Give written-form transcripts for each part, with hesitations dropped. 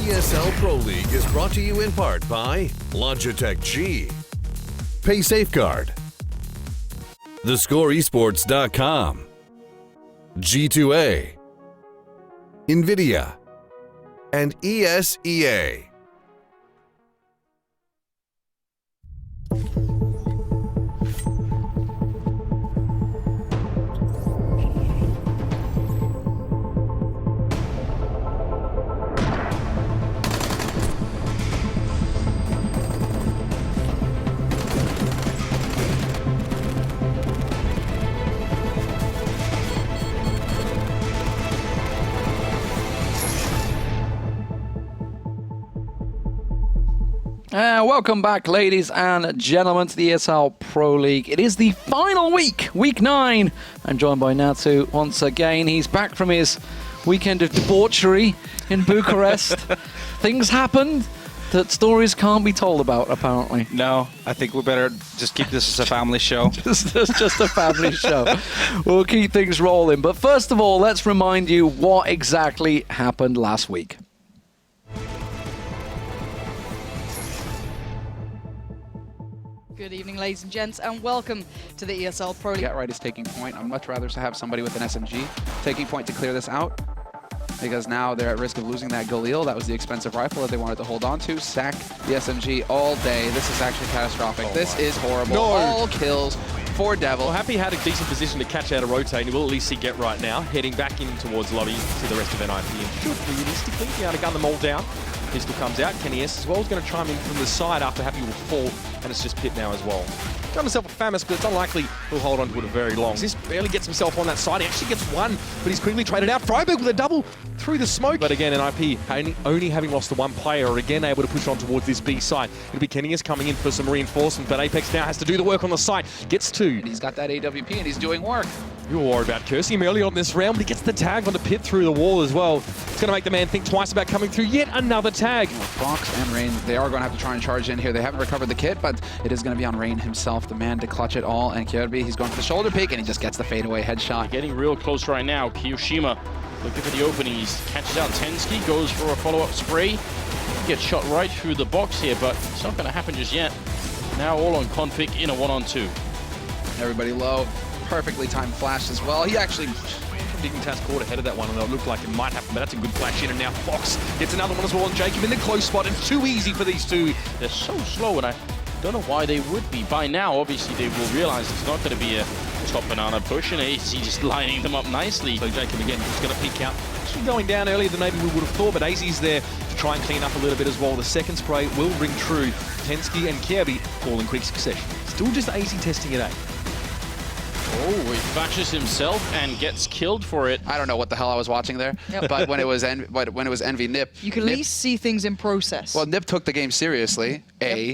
ESL Pro League is brought to you in part by Logitech G, Pay Safeguard, thescoreesports.com, G2A, NVIDIA, and ESEA. Welcome back, ladies and gentlemen, to the ESL Pro League. It is the final week, week 9. I'm joined by Natsu once again. He's back from his weekend of debauchery in Bucharest. Things happened that stories can't be told about, apparently. No, I think we better just keep this as a family show. just a family show. We'll keep things rolling. But first of all, let's remind you what exactly happened last week. Good evening, ladies and gents, and welcome to the ESL Pro League. Get right is taking point. I'd much rather have somebody with an SMG taking point to clear this out, because now they're at risk of losing that Galil. That was the expensive rifle that they wanted to hold on to. Sack the SMG all day. This is actually catastrophic. This is horrible. No. All kills for Devil. Well, Happy had a decent position to catch out a rotate. He will at least see Get right now, heading back in towards lobby to the rest of NIP. And should realistically be able to gun them all down. Pistol comes out. Kenny S as well is going to chime in from the side after Happy will fall, and it's just Pit now as well. Got himself a Famous, but it's unlikely he'll hold on to it very long. This barely gets himself on that side. He actually gets one, but he's quickly traded out. Freiburg with a double through the smoke. But again, NIP only having lost the one player are again able to push on towards this B side. It'll be Kenny S coming in for some reinforcement, but Apex now has to do the work on the side. Gets two. And he's got that AWP and he's doing work. You were worried about cursing him early on this round, but he gets the tag on the Pit through the wall as well. It's going to make the man think twice about coming through yet another tag. Fox and Rain, they are going to have to try and charge in here. They haven't recovered the kit, but it is going to be on Rain himself, the man to clutch it all. And Kirby, he's going for the shoulder pick, and he just gets the fadeaway headshot. Getting real close right now. Kiyoshima looking for the opening. He catches out Tensky, goes for a follow-up spray. Gets shot right through the box here, but it's not going to happen just yet. Now all on Config in a 1-on-2. Everybody low. Perfectly timed flash as well. He actually Dignitas caught ahead of that one, and it looked like it might happen, but that's a good flash in, and now Fox gets another one as well, and Jacob in the close spot. It's too easy for these two. They're so slow, and I don't know why they would be. By now, obviously, they will realize it's not going to be a top banana push, and AC just lining them up nicely. So Jacob again is going to peek out. Actually going down earlier than maybe we would have thought, but AZ's there to try and clean up a little bit as well. The second spray will ring true. Tensky and Kirby all in quick succession. Still just AZ testing it out. Oh, he flashes himself and gets killed for it. I don't know what the hell I was watching there, but when it was Envy Nip, You can at least see things in process. well, Nip took the game seriously,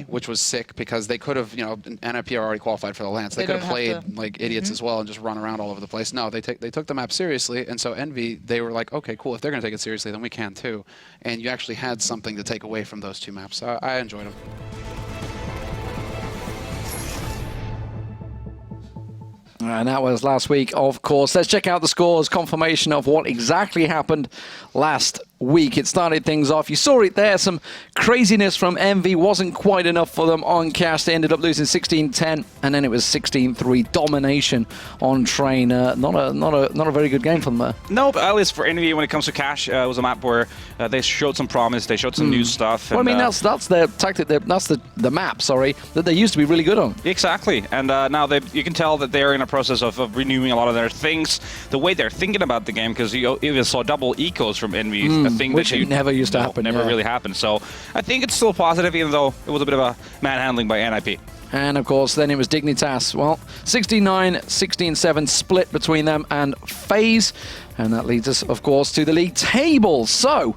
which was sick, because they could have, NIP are already qualified for the Lance. They could have played like idiots as well and just run around all over the place. No, they took the map seriously, and so Envy, they were like, okay, cool, if they're going to take it seriously, then we can too. And you actually had something to take away from those two maps. So I enjoyed them. And that was last week, of course. Let's check out the scores, confirmation of what exactly happened last week. It started things off. You saw it there. Some craziness from Envy. Wasn't quite enough for them on cash. They ended up losing 16-10, and then it was 16-3 domination on Train. Not a very good game from them. No, but at least for Envy, when it comes to cash, it was a map where they showed some promise. They showed some new stuff. Well, and, I mean, that's their tactic. That's the map, sorry, that they used to be really good on. Exactly, and now you can tell that they're in a process of renewing a lot of their things, the way they're thinking about the game, because you even saw double ecos from Envy, a thing which that never used to happen. Never really happened. So I think it's still positive, even though it was a bit of a manhandling by NIP. And of course, then it was Dignitas. Well, 16-9, 16-7 split between them and FaZe, and that leads us, of course, to the league table. So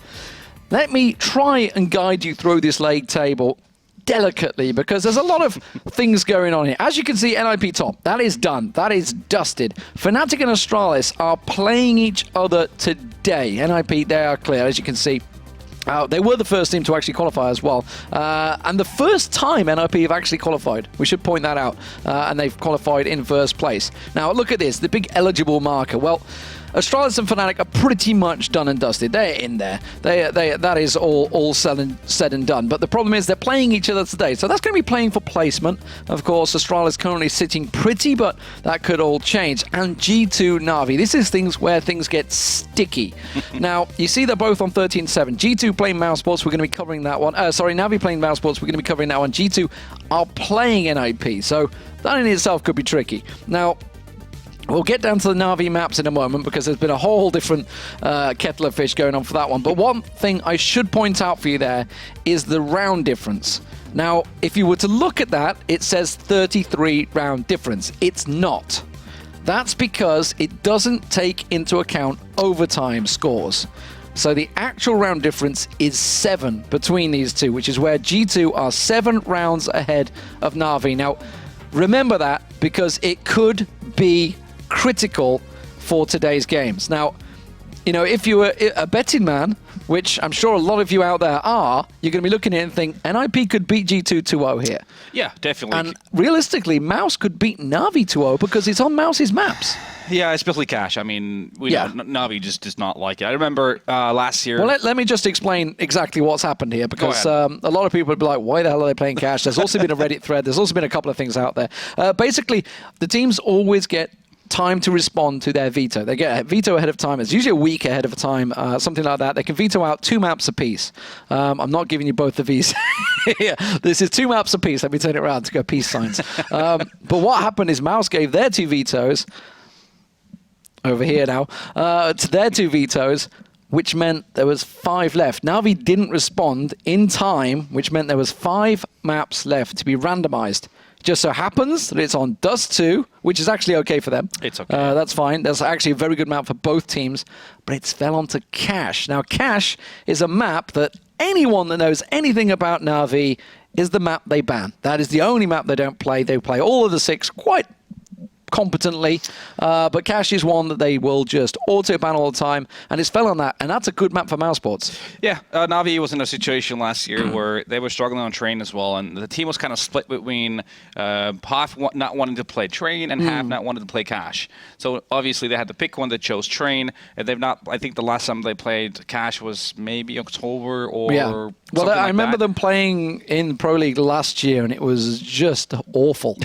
let me try and guide you through this league table delicately, because there's a lot of things going on here. As you can see, NIP top, that is done. That is dusted. Fnatic and Astralis are playing each other today. NIP, they are clear, as you can see. They were the first team to actually qualify as well. And the first time NIP have actually qualified. We should point that out. And they've qualified in first place. Now, look at this, the big eligible marker. Well, Astralis and Fnatic are pretty much done and dusted. They're in there. That is all said and done. But the problem is they're playing each other today. So that's going to be playing for placement. Of course, Astralis currently sitting pretty, but that could all change. And G2 NaVi. This is things where things get sticky. Now, you see they're both on 13-7. G2 playing mousesports. We're going to be covering that one. NaVi playing mousesports. We're going to be covering that one. G2 are playing NIP. So that in itself could be tricky. Now, we'll get down to the NaVi maps in a moment because there's been a whole different kettle of fish going on for that one. But one thing I should point out for you there is the round difference. Now, if you were to look at that, it says 33 round difference. It's not. That's because it doesn't take into account overtime scores. So the actual round difference is 7 between these two, which is where G2 are 7 rounds ahead of NaVi. Now, remember that because it could be critical for today's games. Now, you know, if you were a betting man, which I'm sure a lot of you out there are, you're going to be looking at it and think, NIP could beat G2 2-0 here. Yeah, definitely. And realistically, Mouse could beat NaVi 2-0 because it's on Mouse's maps. Yeah, especially Cash. I mean, we know NaVi just does not like it. I remember last year... Well, let me just explain exactly what's happened here, because a lot of people would be like, why the hell are they playing Cash? There's also been a Reddit thread. There's also been a couple of things out there. Basically, the teams always get time to respond to their veto. They get a veto ahead of time. It's usually a week ahead of time, something like that. They can veto out 2 maps apiece. I'm not giving you both the Vs. Yeah, this is 2 maps apiece. Let me turn it around to go peace signs. But what happened is Mouse gave their 2 vetoes, over here now, to their 2 vetoes, which meant there was 5 left. NaVi didn't respond in time, which meant there was 5 maps left to be randomized. Just so happens that it's on Dust2, which is actually okay for them. It's okay. That's fine. That's actually a very good map for both teams, but it's fell onto Cash. Now, Cash is a map that anyone that knows anything about NaVi is the map they ban. That is the only map they don't play. They play all of the 6 quite competently, but Cash is one that they will just auto-ban all the time, and it's fell on that, and that's a good map for mousesports. Yeah, NaVi was in a situation last year where they were struggling on Train as well, and the team was kind of split between half not wanting to play Train and half not wanting to play Cash. So obviously they had to pick one that chose Train, and they've not, I think the last time they played Cash was maybe October or well, I remember that. them playing in Pro League last year, and it was just awful.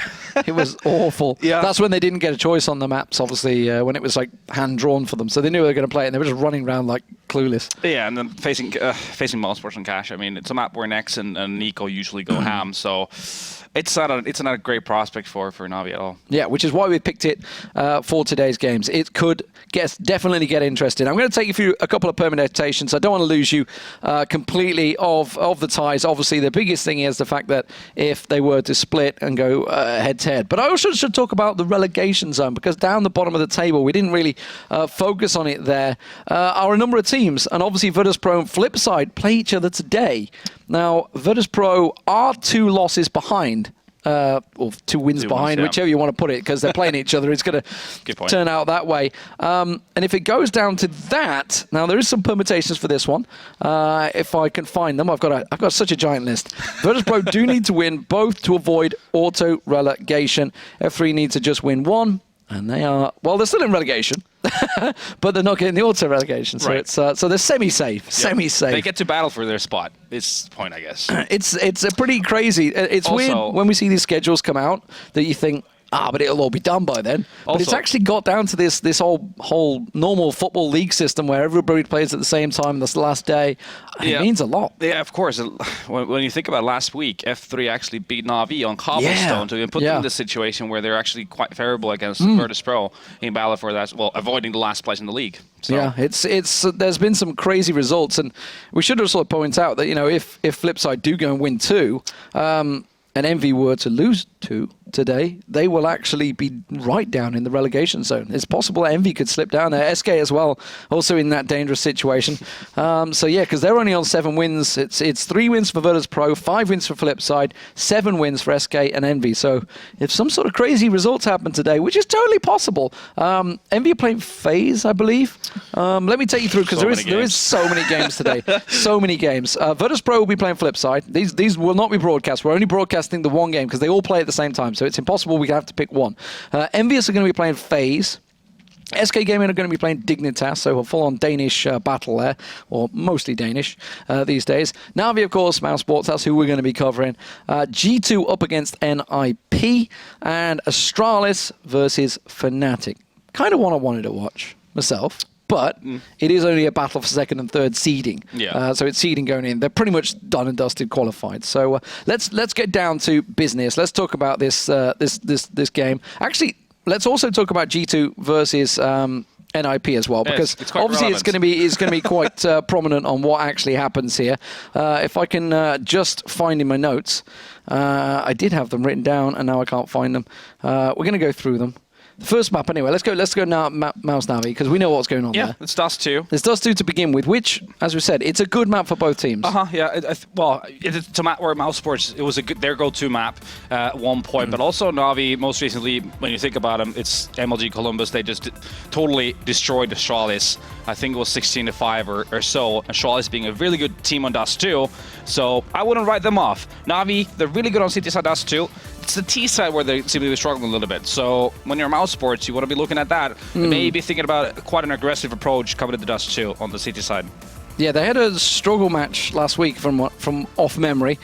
It was awful. Yeah. That's when they didn't get a choice on the maps, obviously, when it was like hand-drawn for them. So they knew they were going to play it, and they were just running around like clueless. Yeah, and then facing mousesports and Cash, I mean, it's a map where Nex and Nico usually go ham, so it's not a great prospect for NaVi at all. Yeah, which is why we picked it for today's games. It could definitely get interesting. I'm going to take you through a couple of permutations. I don't want to lose you completely of the ties. Obviously, the biggest thing is the fact that if they were to split and go head-to-head. But I also should talk about the relegation zone, because down the bottom of the table, we didn't really focus on it there, are a number of teams. And obviously, Virtus.pro and Flipside play each other today. Now, Virtus.pro are 2 losses behind. Or 2 wins behind, whichever you want to put it, because they're playing each other. It's going to turn out that way. And if it goes down to that, now there is some permutations for this one. If I can find them, I've got such a giant list. Virtus.pro do need to win both to avoid auto relegation. F3 needs to just win 1, and they are, well, they're still in relegation. But they're not getting the auto relegation, so it's so they're semi-safe. Semi-safe. They get to battle for their spot. It's the point, I guess. It's a pretty crazy. It's also weird when we see these schedules come out that you think, but it'll all be done by then. But it's actually got down to this whole normal football league system where everybody plays at the same time. This last day, it means a lot. Yeah, of course. When you think about last week, F3 actually beat NaVi on Cobblestone to put them in the situation where they're actually quite favorable against Virtus.pro in battle for that. Well, avoiding the last place in the league. So. Yeah, it's there's been some crazy results, and we should also point out that if Flipside do go and win 2. And NV were to lose 2 today, they will actually be right down in the relegation zone. It's possible that NV could slip down there. SK as well, also in that dangerous situation. So yeah, because they're only on 7 wins. It's 3 wins for Virtus.pro, 5 wins for Flipside, 7 wins for SK and NV. So if some sort of crazy results happen today, which is totally possible, NV are playing FaZe, I believe. Let me take you through, because there is so many games today. So many games. Virtus.pro will be playing Flipside. These will not be broadcast. We're only broadcasting the one game because they all play at the same time. So it's impossible. We have to pick one. Envious are going to be playing FaZe. SK Gaming are going to be playing Dignitas, so a full-on Danish battle there, or mostly Danish these days. NaVi, of course, mousesports, that's who we're going to be covering. G2 up against NIP, and Astralis versus Fnatic. Kind of one I wanted to watch myself. But it is only a battle for second and third seeding. Yeah. So it's seeding going in. They're pretty much done and dusted, qualified. So let's get down to business. Let's talk about this this game. Actually, let's also talk about G2 versus NIP as well, because it's obviously relevant. it's going to be quite prominent on what actually happens here. If I can just find in my notes, I did have them written down, and now I can't find them. We're going to go through them. The first map, anyway. Let's go now, Mouse Navi, because we know what's going on there. It's Dust2. It's Dust2 to begin with, which, as we said, it's a good map for both teams. Yeah. It's a map where mousesports, it was their go-to map at one point, but also NaVi, most recently, when you think about them, it's MLG Columbus. They just totally destroyed Astralis. I think it was 16-5 or so. Astralis being a really good team on Dust2, so I wouldn't write them off. NaVi, they're really good on CT side Dust2. It's the T side where they seem to be struggling a little bit. So when you're mousesports, you want to be looking at that. Maybe thinking about quite an aggressive approach coming to the Dust2 on the CT side. Yeah, they had a struggle match last week from off memory,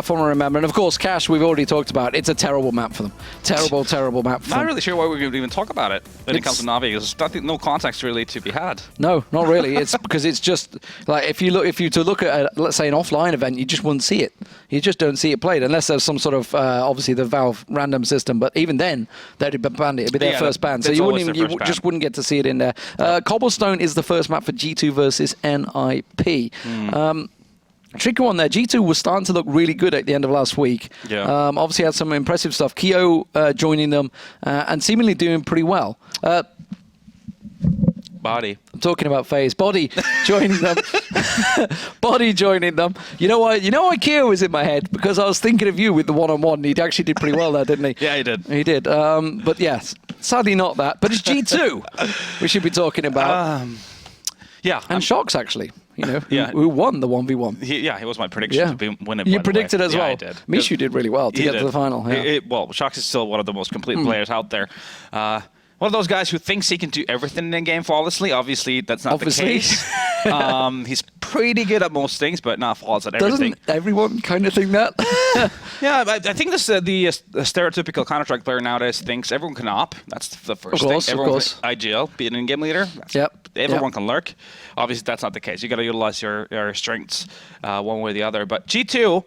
from I remember. And of course, Cash, we've already talked about. It's a terrible map for them. Terrible map for them. Not really sure why we would even talk about it when it comes to NaVi. There's no context really to be had. No, not really. It's because it's just like if you look at let's say an offline event, you just wouldn't see it. You just don't see it played unless there's some sort of obviously the Valve random system. But even then, they'd be banned. It'd be their first ban, so you just wouldn't get to see it in there. Cobblestone is the first map for G2 versus NIP. Tricky one there. G2 was starting to look really good at the end of last week. Yeah. Obviously had some impressive stuff. Keo joining them and seemingly doing pretty well. Body. I'm talking about FaZe. Body joining them. Body joining them. You know why Keo was in my head? Because I was thinking of you with the one-on-one. He actually did pretty well there, didn't he? Yeah, he did. He did. But yes, sadly not that. But it's G2 we should be talking about. Yeah. And Shocks, actually. Who won the 1v1. He was my prediction to win it. You predicted as well. Yeah, I did. Mishu did really well to get to the final. Yeah. Shocks is still one of the most complete players out there. One of those guys who thinks he can do everything in the game flawlessly. Obviously, that's not the case. He's pretty good at most things, but not flawless at everything. Doesn't everyone kind of think that? Yeah, I think this the stereotypical Counter-Strike player nowadays thinks everyone can op. That's the first thing. Everyone's ideal, be an in-game leader. Everyone can lurk. Obviously, that's not the case. You got to utilize your strengths one way or the other. But G2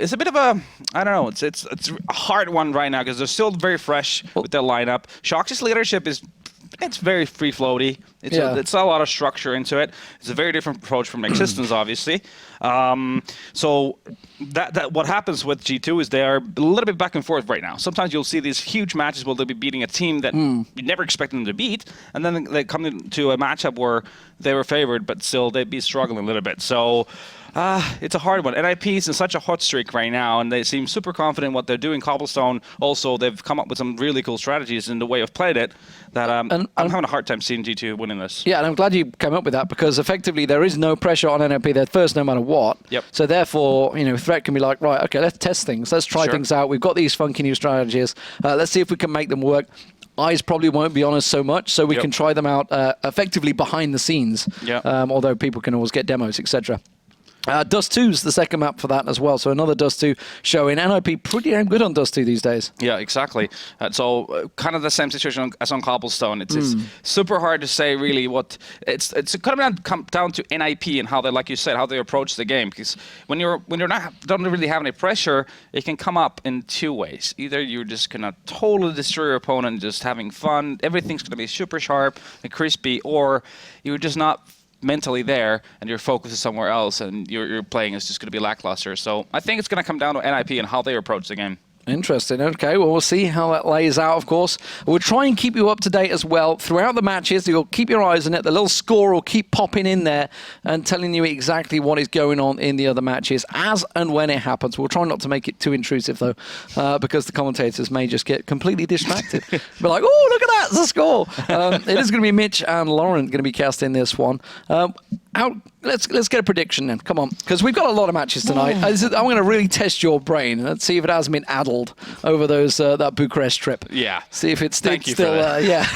is a bit of a, I don't know, it's a hard one right now because they're still very fresh with their lineup. Shocks' leadership it's very free floaty. It's a lot of structure into it. It's a very different approach from Existence, obviously. So that what happens with G2 is they are a little bit back and forth right now. Sometimes you'll see these huge matches where they'll be beating a team that you never expect them to beat, and then they come into a matchup where they were favored, but still they'd be struggling a little bit. So it's a hard one. NIP is in such a hot streak right now, and they seem super confident in what they're doing. Cobblestone also, they've come up with some really cool strategies in the way of playing it that I'm having a hard time seeing G2 winning this. Yeah, and I'm glad you came up with that because effectively there is no pressure on NIP. They're first no matter what. Yep. So therefore, Threat can be like, right, okay, let's test things. Let's try things out. We've got these funky new strategies. Let's see if we can make them work. Eyes probably won't be on us so much, so we can try them out effectively behind the scenes. Although people can always get demos, etc. Dust2's the second map for that as well, so another Dust2 showing. NIP pretty damn good on Dust2 these days. Yeah, exactly. So kind of the same situation as on Cobblestone. It's super hard to say really what it's kind of come down to NIP and how they, like you said, how they approach the game. Because when you're not don't really have any pressure, it can come up in two ways. Either you're just gonna totally destroy your opponent, just having fun, everything's gonna be super sharp and crispy, or you're just not mentally there and your focus is somewhere else and your playing is just going to be lackluster. So I think it's going to come down to NIP and how they approach the game. Interesting. Okay, well, we'll see how that lays out, of course. We'll try and keep you up to date as well throughout the matches. You'll keep your eyes on it. The little score will keep popping in there and telling you exactly what is going on in the other matches as and when it happens. We'll try not to make it too intrusive, though, because the commentators may just get completely distracted. Be like, oh, look at that, it's a score. It is going to be Mitch and Lauren going to be casting this one. Let's get a prediction then. Come on, because we've got a lot of matches tonight. I'm going to really test your brain. Let's see if it hasn't been addled over that Bucharest trip. Yeah. See if it's Thank you still. for that. Yeah.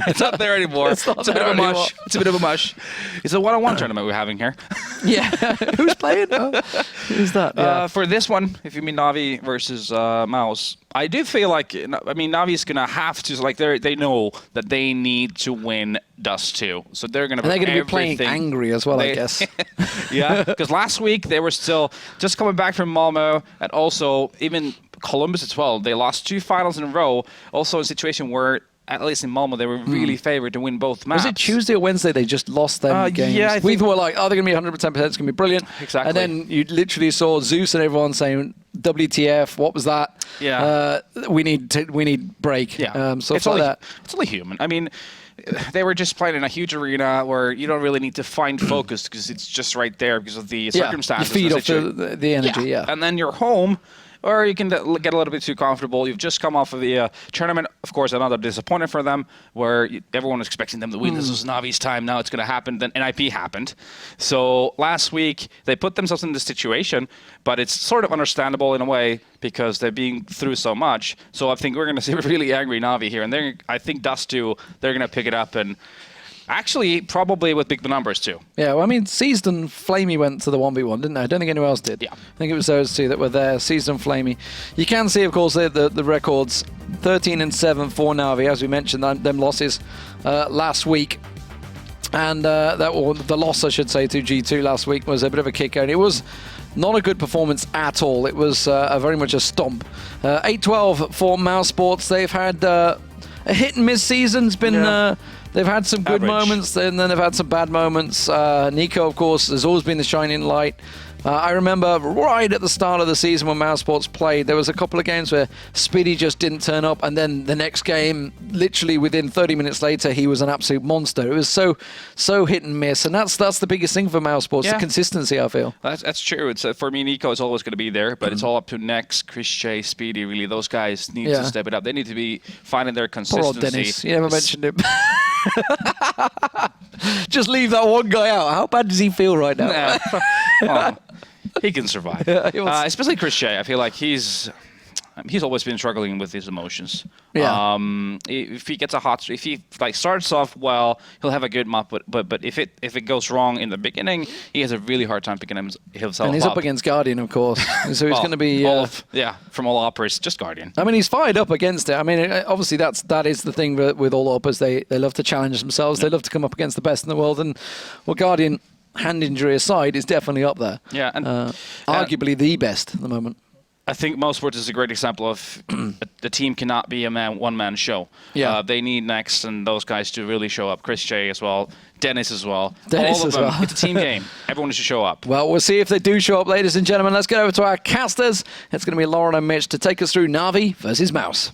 It's not there anymore. It's a bit of a mush. It's a bit of a mush. It's a one-on-one tournament we're having here. Yeah. Who's playing? Oh, who's that? Yeah. For this one, if you mean NaVi versus Mouse, I do feel like, NaVi's going to have to, like, they know that they need to win Dust2. So they're going to be playing angry as well, I guess. Yeah, because last week they were still just coming back from Malmo, and also even Columbus as well. They lost 2 finals in a row, also a situation where, at least in Malmo, they were really favored to win both maps. Was it Tuesday or Wednesday they just lost them games? Yeah, we were like, oh, they're going to be 100%, it's going to be brilliant. Exactly. And then you literally saw Zeus and everyone saying, WTF, what was that? Yeah. We need break. Yeah. So it's like that. It's only human. I mean, they were just playing in a huge arena where you don't really need to find focus because it's just right there because of the circumstances. You feed off the energy, And then you're home, or you can get a little bit too comfortable. You've just come off of the tournament. Of course, another disappointment for them, where everyone was expecting them to win. This was NaVi's time. Now it's going to happen. Then NIP happened. So last week, they put themselves in this situation, but it's sort of understandable in a way because they're being through so much. So I think we're going to see a really angry NaVi here. And I think Dust2, they're going to pick it up and actually probably with big numbers too. Yeah, well, I mean, Seized and Flamey went to the 1v1, didn't they? I don't think anyone else did. Yeah. I think it was those two that were there, Seized and Flamey. You can see, of course, the records, 13-7 for NaVi, as we mentioned, them losses last week. And the loss, I should say, to G2 last week was a bit of a kicker. And it was not a good performance at all. It was very much a stomp. 8-12 for mousesports. They've had a hit-and-miss season. It's been... They've had some good moments, and then they've had some bad moments. Nico, of course, has always been the shining light. I remember right at the start of the season when mousesports played, there was a couple of games where Speedy just didn't turn up, and then the next game, literally within 30 minutes later, he was an absolute monster. It was so hit and miss, and that's the biggest thing for mousesports, the consistency, I feel. That's true. It's for me, Nico is always going to be there, but it's all up to Nex, Chris J, Speedy, really. Those guys need to step it up. They need to be finding their consistency. Poor old Dennis. You never mentioned him. Just leave that one guy out. How bad does he feel right now? Oh, he can survive. Especially Chris J. I feel like he's always been struggling with his emotions. Yeah. If he gets if he starts off well, he'll have a good map. But if it goes wrong in the beginning, he has a really hard time picking himself up. And he's up against Guardian, of course. So he's going to be from all operas, just Guardian. I mean, he's fired up against it. I mean, obviously that is the thing with all operas. They love to challenge themselves. They love to come up against the best in the world. And Guardian, hand injury aside, is definitely up there. Yeah, and arguably the best at the moment. I think mousesports is a great example of the team cannot be a one-man show. Yeah. They need Next and those guys to really show up. Chris J as well, Dennis as well. Dennis all of as them. well. It's a team game. Everyone should show up. Well, we'll see if they do show up, ladies and gentlemen. Let's get over to our casters. It's going to be Lauren and Mitch to take us through NaVi versus Mouse.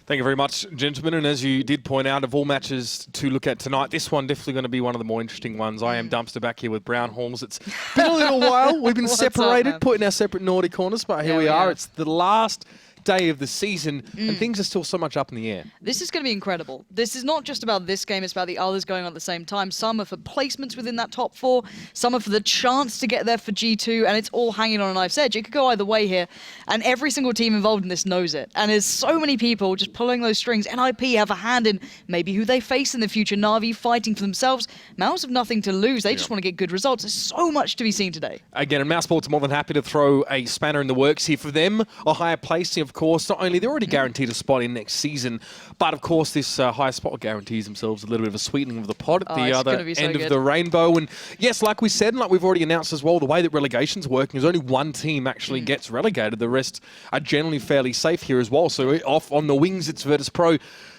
Thank you very much, gentlemen. And as you did point out, of all matches to look at tonight, this one definitely going to be one of the more interesting ones. I am Dumpster back here with Brown Halls. It's been a little while. We've been separated, put in our separate naughty corners, but here we are. It's the last day of the season, and things are still so much up in the air. This is going to be incredible. This is not just about this game, it's about the others going on at the same time. Some are for placements within that top 4, some are for the chance to get there for G2, and it's all hanging on a knife's edge. It could go either way here, and every single team involved in this knows it. And there's so many people just pulling those strings. NIP have a hand in maybe who they face in the future. NaVi fighting for themselves. Mouse have nothing to lose. They just want to get good results. There's so much to be seen today. Again, and mousesports are more than happy to throw a spanner in the works here for them. A higher placing, of course. Not only they're already guaranteed a spot in next season, but of course this high spot guarantees themselves a little bit of a sweetening of the pot at the other end of the rainbow. And yes, like we said, and like we've already announced as well, the way that relegation's working is only one team actually gets relegated. The rest are generally fairly safe here as well. So off on the wings, it's Virtus Pro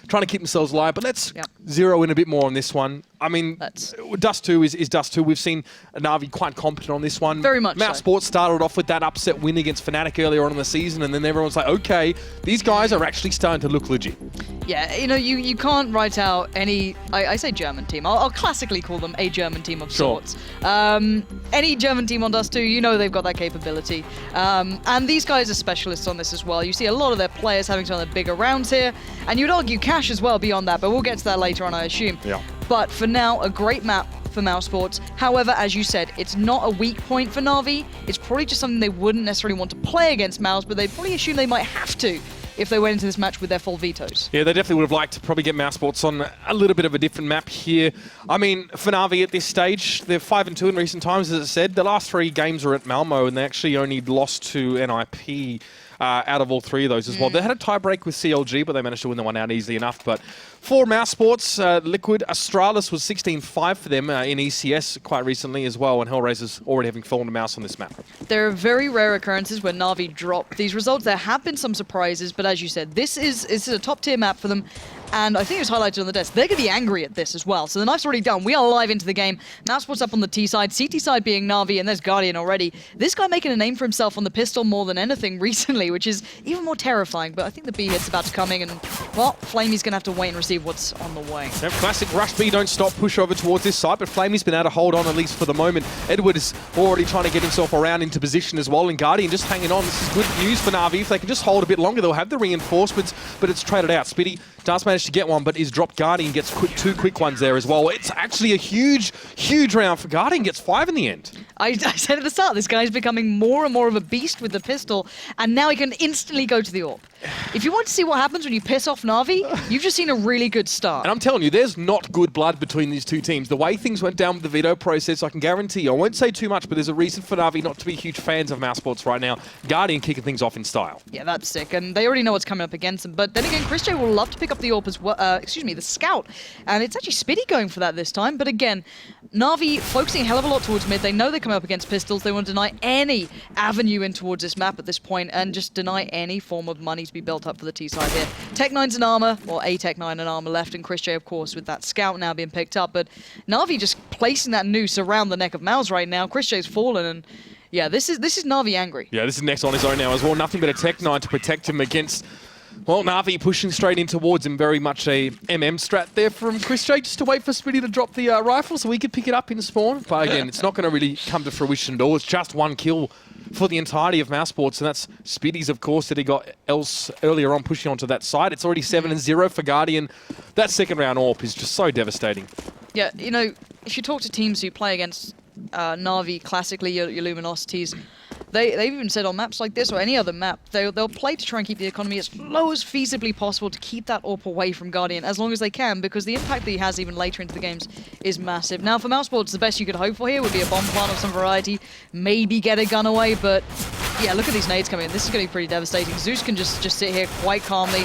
trying to keep themselves alive. But let's zero in a bit more on this one. I mean, Dust2 is Dust2. We've seen NaVi quite competent on this one. Very much mousesports started off with that upset win against Fnatic earlier on in the season, and then everyone's like, okay, these guys are actually starting to look legit. Yeah, you know, you can't write out any, I say German team. I'll classically call them a German team of sorts. Any German team on Dust2, you know they've got that capability. And these guys are specialists on this as well. You see a lot of their players having some of the bigger rounds here, and you'd argue Cash as well beyond that, but we'll get to that later on, I assume. Yeah. But for now, a great map for mousesports. However, as you said, it's not a weak point for NaVi. It's probably just something they wouldn't necessarily want to play against Mouse, but they probably assume they might have to if they went into this match with their full vetoes. Yeah, they definitely would have liked to probably get mousesports on a little bit of a different map here. I mean, for NaVi at this stage, they're 5-2 in recent times, as I said. The last 3 games were at Malmo, and they actually only lost to NIP out of all 3 of those as well. They had a tie-break with CLG, but they managed to win the one out easily enough. But for mousesports, Liquid, Astralis was 16-5 for them in ECS quite recently as well, and Hellraiser's already having fallen to mouse on this map. There are very rare occurrences where NaVi drop these results. There have been some surprises, but as you said, this is a top-tier map for them. And I think it was highlighted on the desk. They're going to be angry at this as well. So the knife's already done. We are live into the game. mousesports up on the T side. CT side being NaVi, and there's Guardian already. This guy making a name for himself on the pistol more than anything recently, which is even more terrifying. But I think the B hit's about to come in, and, well, Flamey's going to have to wait and receive what's on the way. Yep, classic rush B, don't stop, push over towards this side, but Flamey's been able to hold on at least for the moment. Edward is already trying to get himself around into position as well, and Guardian just hanging on. This is good news for NaVi. If they can just hold a bit longer, they'll have the reinforcements, but it's traded out. Spitty does manage to get one, but is dropped. Guardian gets 2 quick ones there as well. It's actually a huge round for Guardian. Gets 5 in the end. I said at the start, this guy's becoming more and more of a beast with the pistol, and now he can instantly go to the AWP. If you want to see what happens when you piss off NaVi, you've just seen a really good start. And I'm telling you, there's not good blood between these 2 teams. The way things went down with the veto process, I can guarantee you, I won't say too much, but there's a reason for NaVi not to be huge fans of mousesports right now. Guardian kicking things off in style. Yeah, that's sick, and they already know what's coming up against them. But then again, Christian will love to pick up the AWP as well, the scout, and it's actually Spitty going for that this time. But again, NaVi focusing a hell of a lot towards mid. They know they're coming up against pistols. They want to deny any avenue in towards this map at this point, and just deny any form of money to be built up for the T side here. Tech9's an armor, or a Tech9 and armor left, and Chris J, of course, with that scout now being picked up. But NaVi just placing that noose around the neck of Mouse right now. Chris J's fallen, and yeah, this is NaVi angry. Yeah, this is next on his own now as well. Nothing but a Tech9 to protect him against, well, NaVi pushing straight in towards him. Very much a MM strat there from Chris J, just to wait for Spitty to drop the rifle so we could pick it up in spawn. But again, it's not going to really come to fruition at all. It's just 1 kill for the entirety of mousesports, and that's Spitty's, of course, that he got else earlier on pushing onto that side. It's already 7-0 for Guardian. That second round AWP is just so devastating. Yeah, you know, if you talk to teams who play against NaVi classically, your Luminosities, they've even said on maps like this or any other map, they'll play to try and keep the economy as low as feasibly possible to keep that AWP away from Guardian as long as they can, because the impact that he has even later into the games is massive. Now for mousesports, the best you could hope for here would be a bomb plant of some variety, maybe get a gun away, but yeah, look at these nades coming in. This is going to be pretty devastating. Zeus can just sit here quite calmly.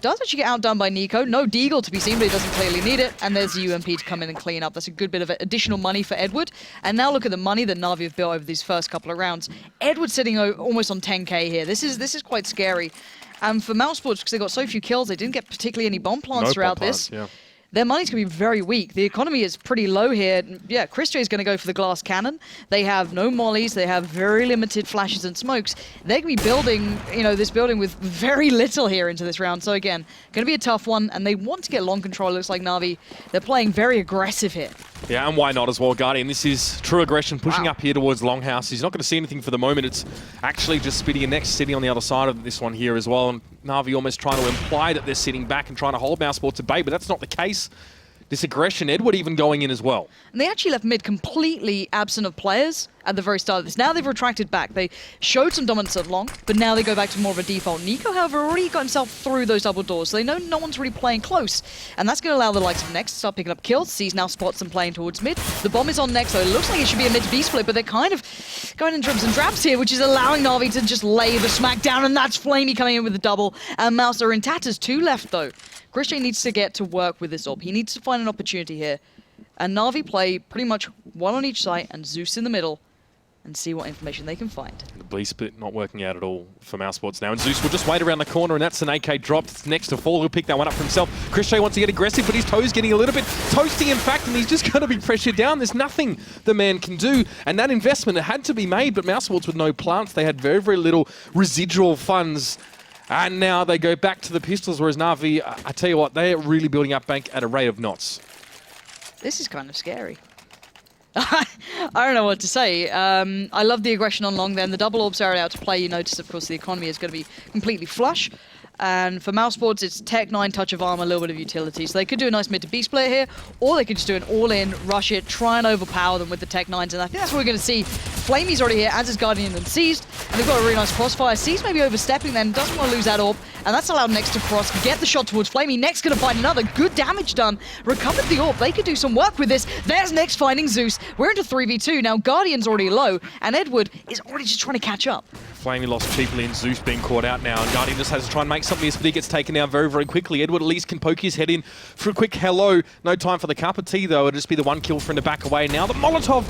Does actually get outdone by Nico. No Deagle to be seen, but he doesn't clearly need it. And there's the UMP to come in and clean up. That's a good bit of additional money for Edward. And now look at the money that NaVi have built over these first couple of rounds. Edward sitting almost on 10k here. This is quite scary. And for mousesports, because they got so few kills, they didn't get particularly any bomb plants throughout this. Yeah. Their money's going to be very weak. The economy is pretty low here. Yeah, Chris J is going to go for the glass cannon. They have no mollies. They have very limited flashes and smokes. They're going to be building, this building with very little here into this round. So again, going to be a tough one. And they want to get long control. It looks like NaVi, they're playing very aggressive here. Yeah, and why not as well, Guardian? This is true aggression, pushing up here towards Longhouse. He's not going to see anything for the moment. It's actually just Spitty and next sitting on the other side of this one here as well. And NaVi almost trying to imply that they're sitting back and trying to hold mousesports at bay, but that's not the case. This aggression, Edward even going in as well. And they actually left mid completely absent of players at the very start of this. Now they've retracted back. They showed some dominance at long, but now they go back to more of a default. Nico, however, already got himself through those double doors, so they know no one's really playing close. And that's going to allow the likes of Next to start picking up kills. Sees now spots them playing towards mid. The bomb is on Next, so it looks like it should be a mid-B split, but they're kind of going in dribs and drabs here, which is allowing NaVi to just lay the smack down, and that's Flamey coming in with the double. And Mouse are in tatters. 2 left, though. Christian needs to get to work with this AWP. He needs to find an opportunity here. And NaVi play pretty much 1 on each side and Zeus in the middle and see what information they can find. The B split not working out at all for mousesports now. And Zeus will just wait around the corner, and that's an AK drop. It's next to fall. He'll pick that one up for himself. Christian wants to get aggressive, but his toe's getting a little bit toasty, in fact, and he's just going to be pressured down. There's nothing the man can do. And that investment, it had to be made, but mousesports with no plants, they had very, very little residual funds. And now they go back to the pistols, whereas NaVi, I tell you what, they're really building up bank at a rate of knots. This is kind of scary. I don't know what to say. I love the aggression on long then. The double orbs are out to play. You notice, of course, the economy is going to be completely flush. And for mousesports, it's Tech9, touch of armor, a little bit of utility. So they could do a nice mid to B split here, or they could just do an all-in, rush it, try and overpower them with the Tech9s. And I think that's what we're going to see. Flamey's already here, as is Guardian and Seized. And they've got a really nice crossfire. Seized maybe overstepping then, doesn't want to lose that AWP. and that's allowed Nex to cross, get the shot towards Flamey. Nex gonna find another. Good damage done. Recovered the AWP. They could do some work with this. There's Nex finding Zeus. We're into 3v2. Now Guardian's already low, and Edward is already just trying to catch up. Flamey lost cheaply and Zeus being caught out now, and Guardian just has to try and make something as he gets taken down very, very quickly. Edward at least can poke his head in for a quick hello. No time for the cup of tea, though. It'll just be the one kill for him to back away. Now the Molotov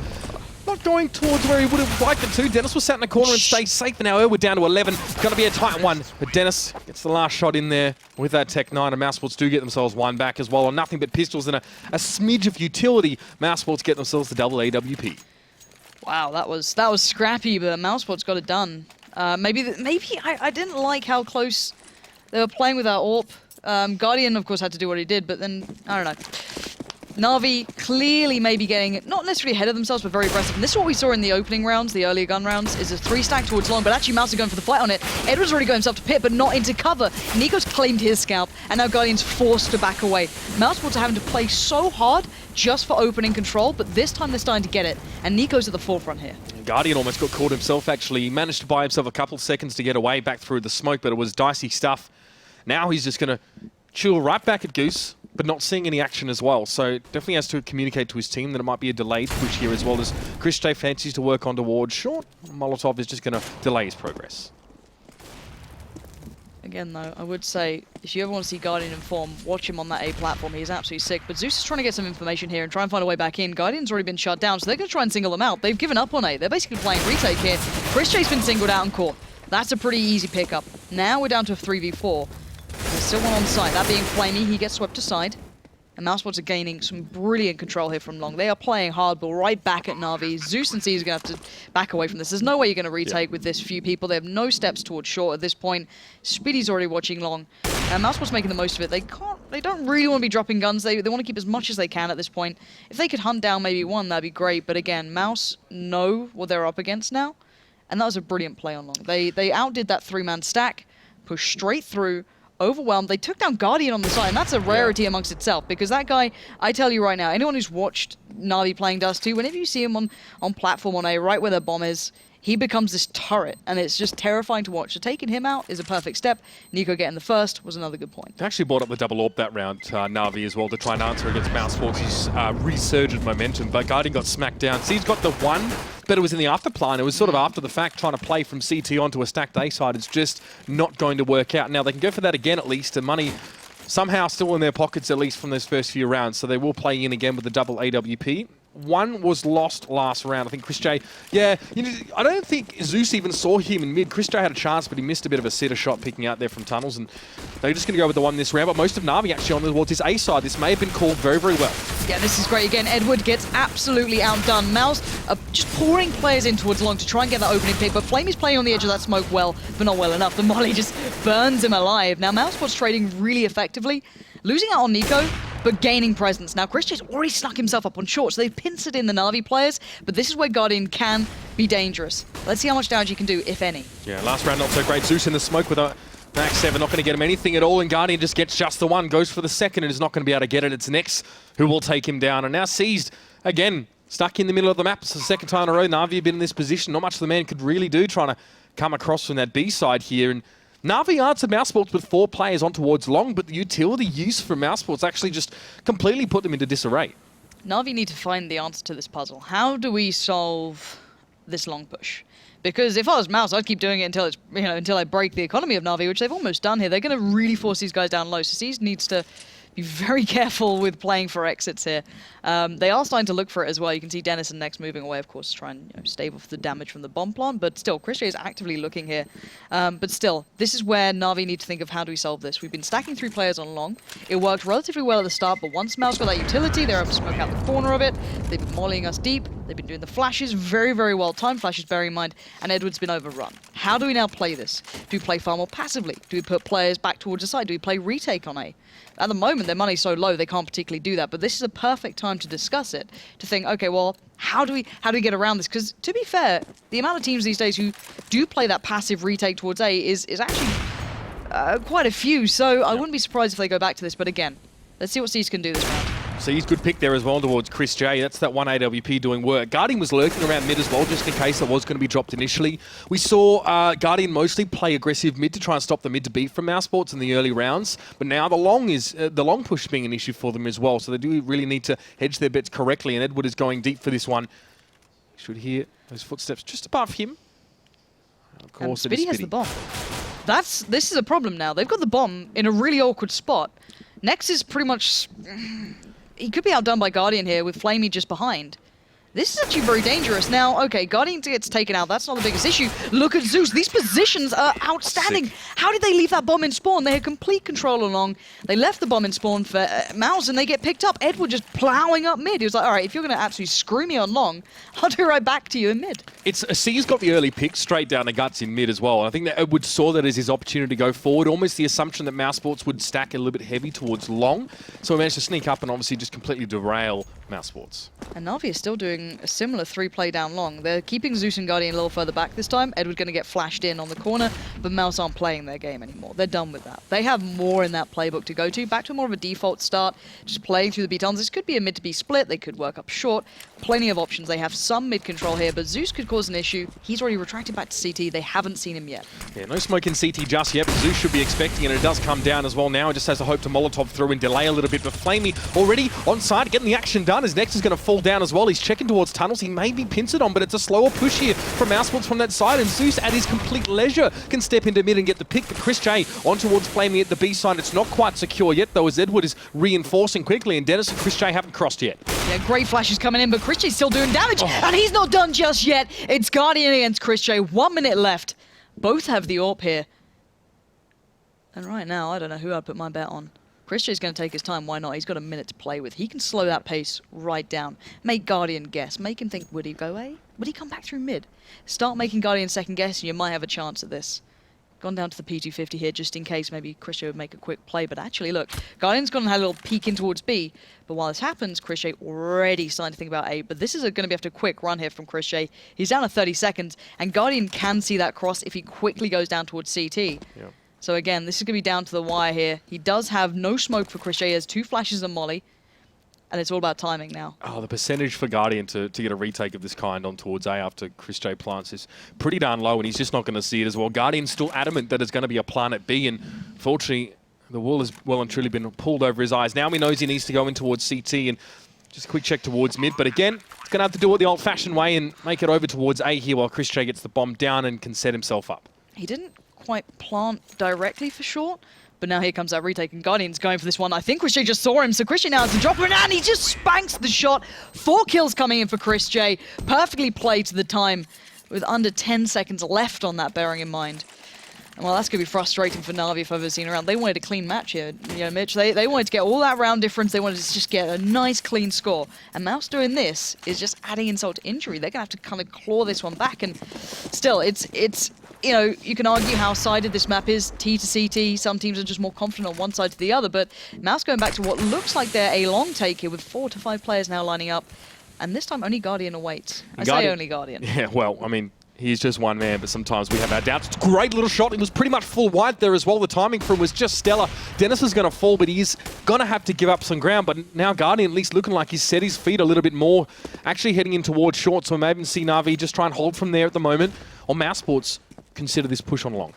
not going towards where he would have liked it to. Dennis was sat in the corner and stayed safe, and now Edward down to 11. Going to be a tight one, but Dennis gets the last shot in there with that Tech 9, and mousesports do get themselves one back as well on nothing but pistols and a smidge of utility. mousesports get themselves the double AWP. Wow, that was scrappy, but mousesports got it done. Maybe I didn't like how close they were playing with our AWP. Guardian, of course, had to do what he did, but then, I don't know. NaVi clearly maybe getting, not necessarily ahead of themselves, but very aggressive. And this is what we saw in the opening rounds, the earlier gun rounds, is a 3-stack towards long, but actually Mouse are going for the fight on it. Edward's already got himself to pit, but not into cover. Nico's claimed his scalp, and now Guardian's forced to back away. mousesports are having to play so hard just for opening control, but this time they're starting to get it, and Nico's at the forefront here. Guardian almost got caught himself, actually. He managed to buy himself a couple seconds to get away back through the smoke, but it was dicey stuff. Now he's just going to chill right back at Goose, but not seeing any action as well. So definitely has to communicate to his team that it might be a delayed push here, as well as Chrisjay fancies to work on towards short. Molotov is just going to delay his progress. Again, though, I would say, if you ever want to see Guardian in form, watch him on that A platform. He's absolutely sick. But Zeus is trying to get some information here and try and find a way back in. Guardian's already been shut down, so they're going to try and single them out. They've given up on A. They're basically playing retake here. Chrisjay's been singled out and caught. That's a pretty easy pickup. Now we're down to a 3v4. There's still one on site. That being Flamey, he gets swept aside. And mousesports are gaining some brilliant control here from long. They are playing hardball right back at NaVi. Zeus and C is going to have to back away from this. There's no way you're going to retake with this few people. They have no steps towards short at this point. Speedy's already watching long. And mousesports making the most of it. They don't really want to be dropping guns. They want to keep as much as they can at this point. If they could hunt down maybe one, that'd be great. But again, Mouse know what they're up against now. And that was a brilliant play on long. They outdid that 3-man stack, pushed straight through, overwhelmed. They took down Guardian on the side, and that's a rarity amongst itself, because that guy, I tell you right now, anyone who's watched NaVi playing Dust2, whenever you see him on platform on A, right where their bomb is, he becomes this turret, and it's just terrifying to watch. So taking him out is a perfect step. Nico getting the first was another good point. They actually brought up the double AWP that round, NaVi as well, to try and answer against mousesports' his resurgent momentum, but Guardian got smacked down. So he's got the one, but it was in the afterplan. It was sort of after the fact, trying to play from CT onto a stacked A side. It's just not going to work out. Now they can go for that again at least, and money somehow still in their pockets at least from those first few rounds, so they will play in again with the double AWP. One was lost last round. I think Chrisjay, I don't think Zeus even saw him in mid. Chrisjay had a chance, but he missed a bit of a sitter shot picking out there from tunnels, and they're just going to go with the one this round. But most of NaVi actually on towards his A side. This may have been called very, very well. Yeah, this is great. Again, Edward gets absolutely outdone. Mouse just pouring players in towards long to try and get that opening pick, but Flame is playing on the edge of that smoke well, but not well enough. The molly just burns him alive. Now, mousesports trading really effectively, losing out on Nico, but gaining presence. Now, Chrisjay's already snuck himself up on short, so they've pincered in the NaVi players, but this is where Guardian can be dangerous. Let's see how much damage he can do, if any. Yeah, last round not so great. Zeus in the smoke with a Max 7, not going to get him anything at all, and Guardian just gets just the one, goes for the second, and is not going to be able to get it. It's Nex who will take him down, and now Seized, again, stuck in the middle of the map. It's the second time in a row NaVi have been in this position. Not much the man could really do trying to come across from that B side here, and NaVi answered mousesports with 4 players on towards long, but the utility use from mousesports actually just completely put them into disarray. NaVi need to find the answer to this puzzle. How do we solve this long push? Because if I was Mouse, I'd keep doing it until it's, until I break the economy of NaVi, which they've almost done here. They're going to really force these guys down low. So Seized needs to be very careful with playing for exits here. They are starting to look for it as well. You can see Dennis and Nex moving away, of course, to try and stave off the damage from the bomb plant. But still, Chrisjay is actively looking here. But still, this is where NaVi need to think of how do we solve this. We've been stacking 3 players on long. It worked relatively well at the start, but once Mouse got that utility, they're able to smoke out the corner of it. They've been mollying us deep. They've been doing the flashes very, very well. Time flashes, bear in mind, and Edward's been overrun. How do we now play this? Do we play far more passively? Do we put players back towards the side? Do we play retake on A? At the moment, their money's so low, they can't particularly do that. But this is a perfect time to discuss it, to think, okay, well, how do we get around this? Because to be fair, the amount of teams these days who do play that passive retake towards A is actually quite a few. So I wouldn't be surprised if they go back to this. But again, let's see what Seized can do this round. So he's good pick there as well towards Chris J. That's that one AWP doing work. Guardian was lurking around mid as well, just in case it was going to be dropped initially. We saw Guardian mostly play aggressive mid to try and stop the mid to beat from mousesports in the early rounds. But now the long push being an issue for them as well. So they do really need to hedge their bets correctly. And Edward is going deep for this one. Should hear those footsteps just above him. Of course, Spitty has the bomb. This is a problem now. They've got the bomb in a really awkward spot. Nex is pretty much... He could be outdone by Guardian here with Flamey just behind. This is actually very dangerous. Now, okay, Guardian gets taken out. That's not the biggest issue. Look at Zeus. These positions are outstanding. Sick. How did they leave that bomb in spawn? They had complete control along. They left the bomb in spawn for Mouse, and they get picked up. Edward just plowing up mid. He was like, all right, if you're going to absolutely screw me on long, I'll do right back to you in mid. C's got the early pick straight down the guts in mid as well. And I think that Edward saw that as his opportunity to go forward. Almost the assumption that mousesports would stack a little bit heavy towards long. So he managed to sneak up and obviously just completely derail mousesports. And NaVi is still doing a similar 3-play down long. They're keeping Zeus and Guardian a little further back this time. Edward's going to get flashed in on the corner, but Mouse aren't playing their game anymore. They're done with that. They have more in that playbook to go to. Back to more of a default start, just playing through the B-tons. This could be a mid to B split. They could work up short. Plenty of options. They have some mid control here, but Zeus could cause an issue. He's already retracted back to CT. They haven't seen him yet. Yeah, no smoke in CT just yet, but Zeus should be expecting it, and it does come down as well now. It just has to hope to Molotov through and delay a little bit, but Flamey already on side, getting the action done. His next is going to fall down as well. He's checking towards tunnels. He may be pincered on, but it's a slower push here from mousesports from that side, and Zeus at his complete leisure can step into mid and get the pick, but Chris J on towards Flamey at the B side. It's not quite secure yet, though, as Edward is reinforcing quickly, and Dennis and Chris J haven't crossed yet. Yeah, great flashes coming in, but Chris J's still doing damage, and he's not done just yet. It's Guardian against Chris J. 1 minute left. Both have the AWP here. And right now, I don't know who I'd put my bet on. Chris J's going to take his time. Why not? He's got a minute to play with. He can slow that pace right down. Make Guardian guess. Make him think, would he go A? Would he come back through mid? Start making Guardian second guess, and you might have a chance at this. Gone down to the P250 here, just in case maybe Chris J would make a quick play. But actually, look, Guardian's gone and had a little peek in towards B. But while this happens, Chris J already starting to think about A. But this is going to be after a quick run here from Chris J. He's down to 30 seconds, and Guardian can see that cross if he quickly goes down towards CT. Yeah. So again, this is going to be down to the wire here. He does have no smoke for Chris J. He has 2 flashes and molly. And it's all about timing now. Oh, the percentage for Guardian to get a retake of this kind on towards A after Chris J plants is pretty darn low, and he's just not going to see it as well. Guardian's still adamant that it's going to be a plant at B, and fortunately, the wall has well and truly been pulled over his eyes. Now he knows he needs to go in towards CT, and just a quick check towards mid. But again, he's going to have to do it the old-fashioned way and make it over towards A here while Chris J gets the bomb down and can set himself up. He didn't quite plant directly for short. But now here comes that retake, and Guardian's going for this one. I think Chris J just saw him, so Chris J now has to drop him, and he just spanks the shot. 4 kills coming in for Chris J. Perfectly played to the time, with under 10 seconds left on that, bearing in mind. And well, that's going to be frustrating for NaVi if I've ever seen around. They wanted a clean match here, you know, Mitch. They wanted to get all that round difference. They wanted to just get a nice, clean score. And Mouse doing this is just adding insult to injury. They're going to have to kind of claw this one back. And still, it's you know, you can argue how sided this map is, T to CT. Some teams are just more confident on one side to the other. But Mouse going back to what looks like they're a long take here with 4 to 5 players now lining up. And this time only Guardian awaits. I say only Guardian. Yeah, well, I mean, he's just one man, but sometimes we have our doubts. It's a great little shot. It was pretty much full wide there as well. The timing for him was just stellar. Dennis is going to fall, but he's going to have to give up some ground. But now Guardian at least looking like he's set his feet a little bit more, actually heading in towards short. So we may even see NaVi just try and hold from there at the moment. On mousesports, consider this push on long.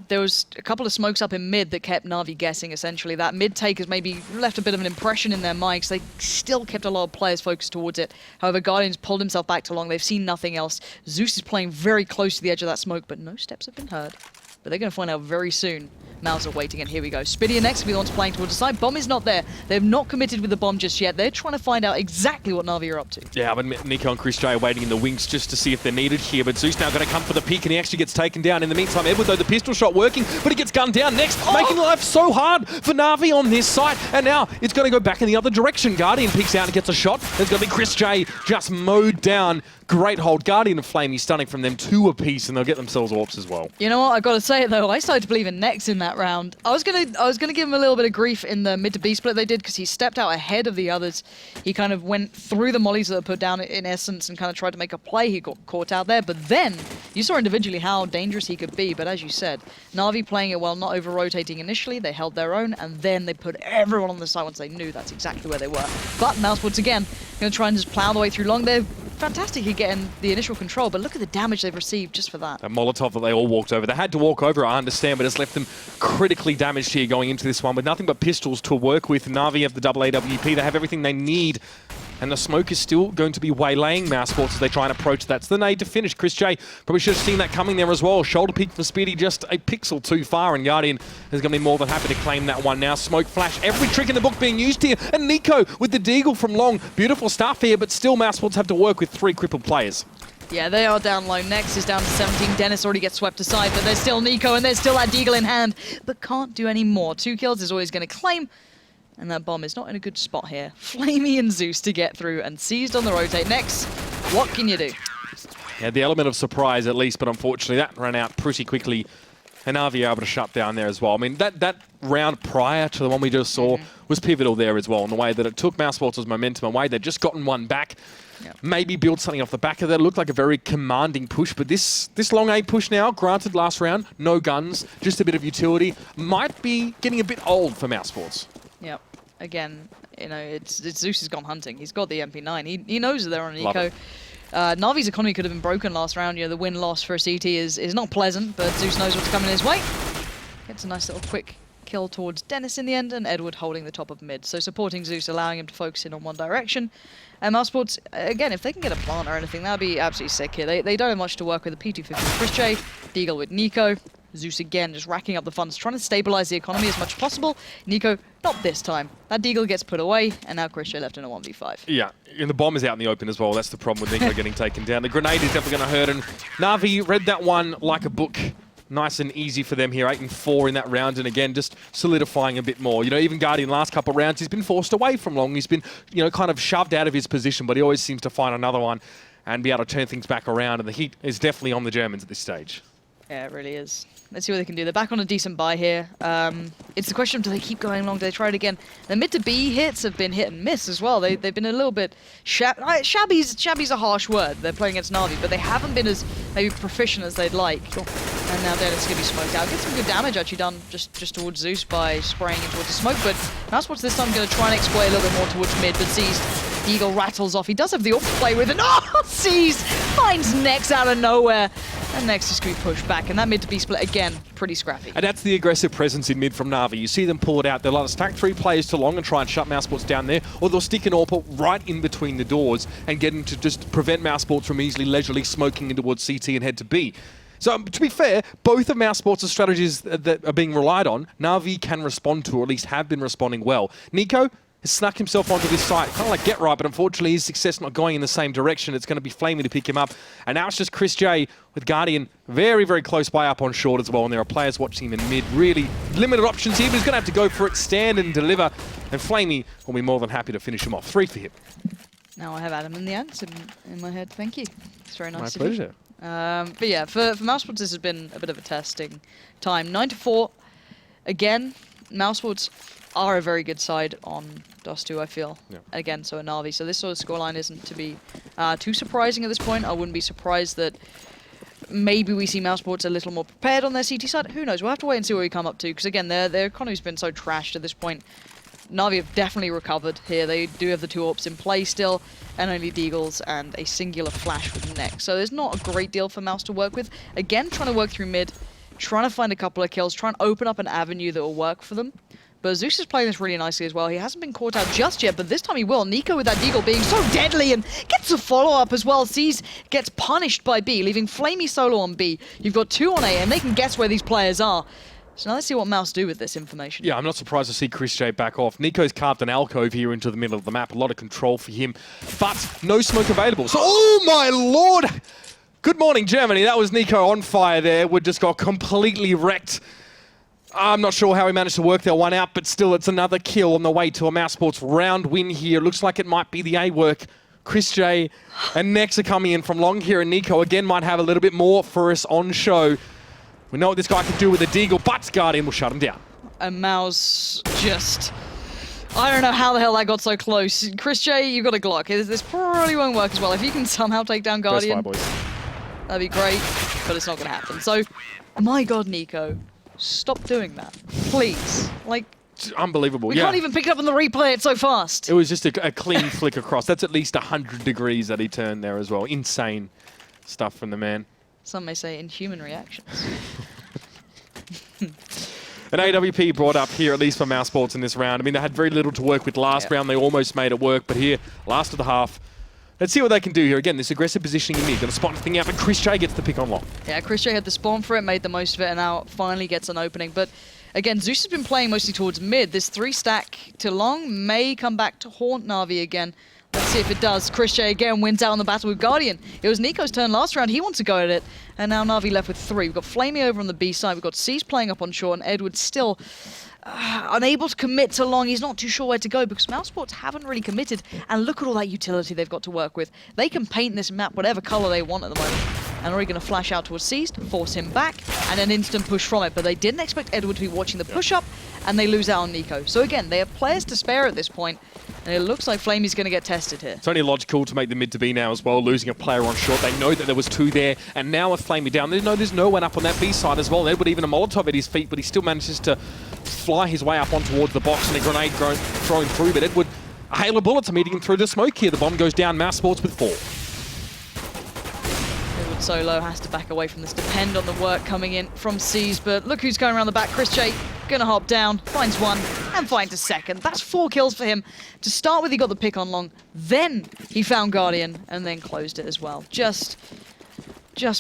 There was a couple of smokes up in mid that kept NaVi guessing, essentially. That mid take has maybe left a bit of an impression in their mics. They still kept a lot of players focused towards it. However, Guardian's pulled himself back to long. They've seen nothing else. Zeus is playing very close to the edge of that smoke, but no steps have been heard. But they're going to find out very soon. Mouse are waiting, and here we go. Spitty and next will be the ones playing towards the side. Bomb is not there. They've not committed with the bomb just yet. They're trying to find out exactly what NaVi are up to. Yeah, but Nico and Chris J are waiting in the wings just to see if they're needed here. But Zeus now going to come for the peek, and he actually gets taken down. In the meantime, Edward, though, the pistol shot working, but he gets gunned down next, making life so hard for NaVi on this side. And now it's going to go back in the other direction. Guardian peeks out and gets a shot. There's going to be Chris J just mowed down. Great hold. Guardian and Flamey stunning from them 2 apiece, and they'll get themselves AWPs as well. You know what? I've got to say it, though. I started to believe in Nex in that round. I was gonna give him a little bit of grief in the mid to B split they did, because he stepped out ahead of the others. He kind of went through the mollies that were put down in essence and kind of tried to make a play. He got caught out there, but then You saw individually how dangerous he could be, but as you said, NaVi playing it well, not over-rotating initially, they held their own, and then they put everyone on the side once they knew that's exactly where they were. But mousesports, again, going to try and just plow the way through long. They're fantastic at getting the initial control, but look at the damage they've received just for that. That Molotov that they all walked over. They had to walk over, I understand, but it's left them critically damaged here going into this one with nothing but pistols to work with. NaVi have the double AWP. They have everything they need. And the smoke is still going to be waylaying mousesports as they try and approach that. It's the nade to finish. Chris J probably should have seen that coming there as well. Shoulder peek for Speedy just a pixel too far, and Guardian is going to be more than happy to claim that one now. Smoke flash, every trick in the book being used here. And Nico with the deagle from long. Beautiful stuff here, but still mousesports have to work with 3 crippled players. Yeah, they are down low. Next is down to 17. Dennis already gets swept aside, but there's still Nico, and there's still that deagle in hand, but can't do any more. 2 kills is always going to claim. And that bomb is not in a good spot here. Flamey and Zeus to get through and seized on the rotate. Next, what can you do? Yeah, the element of surprise at least, but unfortunately that ran out pretty quickly. And NaVi able to shut down there as well. I mean, that round prior to the one we just saw was pivotal there as well in the way that it took mousesports' momentum away. They'd just gotten one back. Yep. Maybe build something off the back of that. It looked like a very commanding push, but this long A push now, granted last round, no guns, just a bit of utility, might be getting a bit old for mousesports. Yep. Again, you know, it's Zeus has gone hunting. He's got the MP9. He knows that they're on Eco. NaVi's economy could have been broken last round. You know, the win-loss for a CT is not pleasant, but Zeus knows what's coming his way. Gets a nice little quick kill towards Dennis in the end, and Edward holding the top of mid. So supporting Zeus, allowing him to focus in on one direction. And mousesports, again, if they can get a plant or anything, that'd be absolutely sick here. They don't have much to work with. The P250 Chris J, Deagle with Nico. Zeus again just racking up the funds, trying to stabilize the economy as much as possible. Nico, not this time. That Deagle gets put away, and now Chris J left in a 1v5. Yeah, and the bomb is out in the open as well. That's the problem with Nico getting taken down. The grenade is definitely going to hurt, and NaVi read that one like a book. Nice and easy for them here, 8-4 in that round, and again, just solidifying a bit more. You know, even Guardian last couple of rounds, he's been forced away from long. He's been, you know, kind of shoved out of his position, but he always seems to find another one and be able to turn things back around, and the heat is definitely on the Germans at this stage. Yeah, it really is. Let's see what they can do. They're back on a decent buy here. It's the question of do they keep going long? Do they try it again? The mid to B hits have been hit and miss as well. They've been a little bit shabby's a harsh word. They're playing against NaVi, but they haven't been as maybe proficient as they'd like. Sure. And now Dennis is going to be smoked out. Get some good damage actually done just towards Zeus by spraying in towards the smoke, but mousesports this time going to try and exploit a little bit more towards mid, but sees Eagle rattles off. He does have the AWP play with, and sees finds Nex out of nowhere. And Nex is going to be pushed back, and that mid to B split again, pretty scrappy. And that's the aggressive presence in mid from NaVi. You see them pull it out. They'll either stack 3 players to long and try and shut mousesports down there, or they'll stick an AWP right in between the doors and get them to just prevent mousesports from easily leisurely smoking in towards CT and head to B. So, to be fair, both of mousesports' strategies that are being relied on, NaVi can respond to, or at least have been responding well. Nico has snuck himself onto this site, kind of like Get Right, but unfortunately his success not going in the same direction. It's going to be Flamey to pick him up. And now it's just Chris J with Guardian very, very close by up on short as well. And there are players watching him in mid. Really limited options here, but he's going to have to go for it, stand and deliver. And Flamey will be more than happy to finish him off. 3 for him. Now I have Adam in the answer in my head. Thank you. It's very nice My of pleasure. you. But yeah, for mousesports, this has been a bit of a testing time. 9-4. Again, mousesports are a very good side on Dust2, I feel. Yeah. Again, so a NaVi. So this sort of scoreline isn't to be too surprising at this point. I wouldn't be surprised that maybe we see mousesports a little more prepared on their CT side. Who knows? We'll have to wait and see what we come up to. Because again, their economy's been so trashed at this point. NaVi have definitely recovered here. They do have the 2 AWPs in play still, and only Deagles and a singular flash with Nex. So there's not a great deal for Mouse to work with. Again, trying to work through mid, trying to find a couple of kills, trying to open up an avenue that will work for them. But Zeus is playing this really nicely as well. He hasn't been caught out just yet, but this time he will. Nico with that Deagle being so deadly and gets a follow-up as well. Sees gets punished by B, leaving Flamey solo on B. You've got 2 on A, and they can guess where these players are. So now let's see what Mouse do with this information. Yeah, I'm not surprised to see Chris J back off. Nico's carved an alcove here into the middle of the map. A lot of control for him, but no smoke available. So, oh my lord! Good morning, Germany. That was Nico on fire there. We just got completely wrecked. I'm not sure how he managed to work that one out, but still, it's another kill on the way to a mousesports round win here. Looks like it might be the A work. Chris J and Nex are coming in from long here, and Nico again might have a little bit more for us on show. We know what this guy can do with a Deagle, but Guardian will shut him down. And Mouse just... I don't know how the hell that got so close. Chris J, you've got a Glock. This probably won't work as well. If you can somehow take down Guardian, boys. that'd be great. but it's not going to happen. So, my God, Nico, stop doing that, please. Like, It's unbelievable. we can't even pick it up on the replay. It's so fast. It was just a clean flick across. That's at least 100 degrees that he turned there as well. Insane stuff from the man. Some may say inhuman reactions. An AWP brought up here, at least for mousesports in this round. I mean, they had very little to work with last round. They almost made it work, but here, last of the half. Let's see what they can do here. Again, this aggressive positioning in mid. Going to spot the thing out, but Chris J gets the pick on long. Yeah, Chris J had the spawn for it, made the most of it, and now finally gets an opening. But again, Zeus has been playing mostly towards mid. This 3-stack to long may come back to haunt Na'Vi again. Let's see if it does. Chris J again wins out on the battle with Guardian. It was Nico's turn last round. He wants to go at it. And now Na'Vi left with 3. We've got Flamey over on the B side. We've got C's playing up on short, and Edward still unable to commit to long. He's not too sure where to go because mousesports haven't really committed. And look at all that utility they've got to work with. They can paint this map whatever color they want at the moment. And already going to flash out towards C's, force him back, and an instant push from it. But they didn't expect Edward to be watching the push-up, and they lose out on Nico. So again, they have players to spare at this point, and it looks like Flamey's going to get tested here. It's only logical to make the mid to B now as well, losing a player on short. They know that there was 2 there, and now with Flamey down, they know there's no one up on that B side as well. Edward even a Molotov at his feet, but he still manages to fly his way up on towards the box, and a grenade thrown through. But Edward, a hail of bullets are meeting him through the smoke here. The bomb goes down, mousesports with 4. Solo has to back away from this, depend on the work coming in from C's, but look who's going around the back. Chris J gonna hop down, finds 1 and finds a second. That's 4 kills for him. To start with, he got the pick on long, then he found Guardian and then closed it as well. Just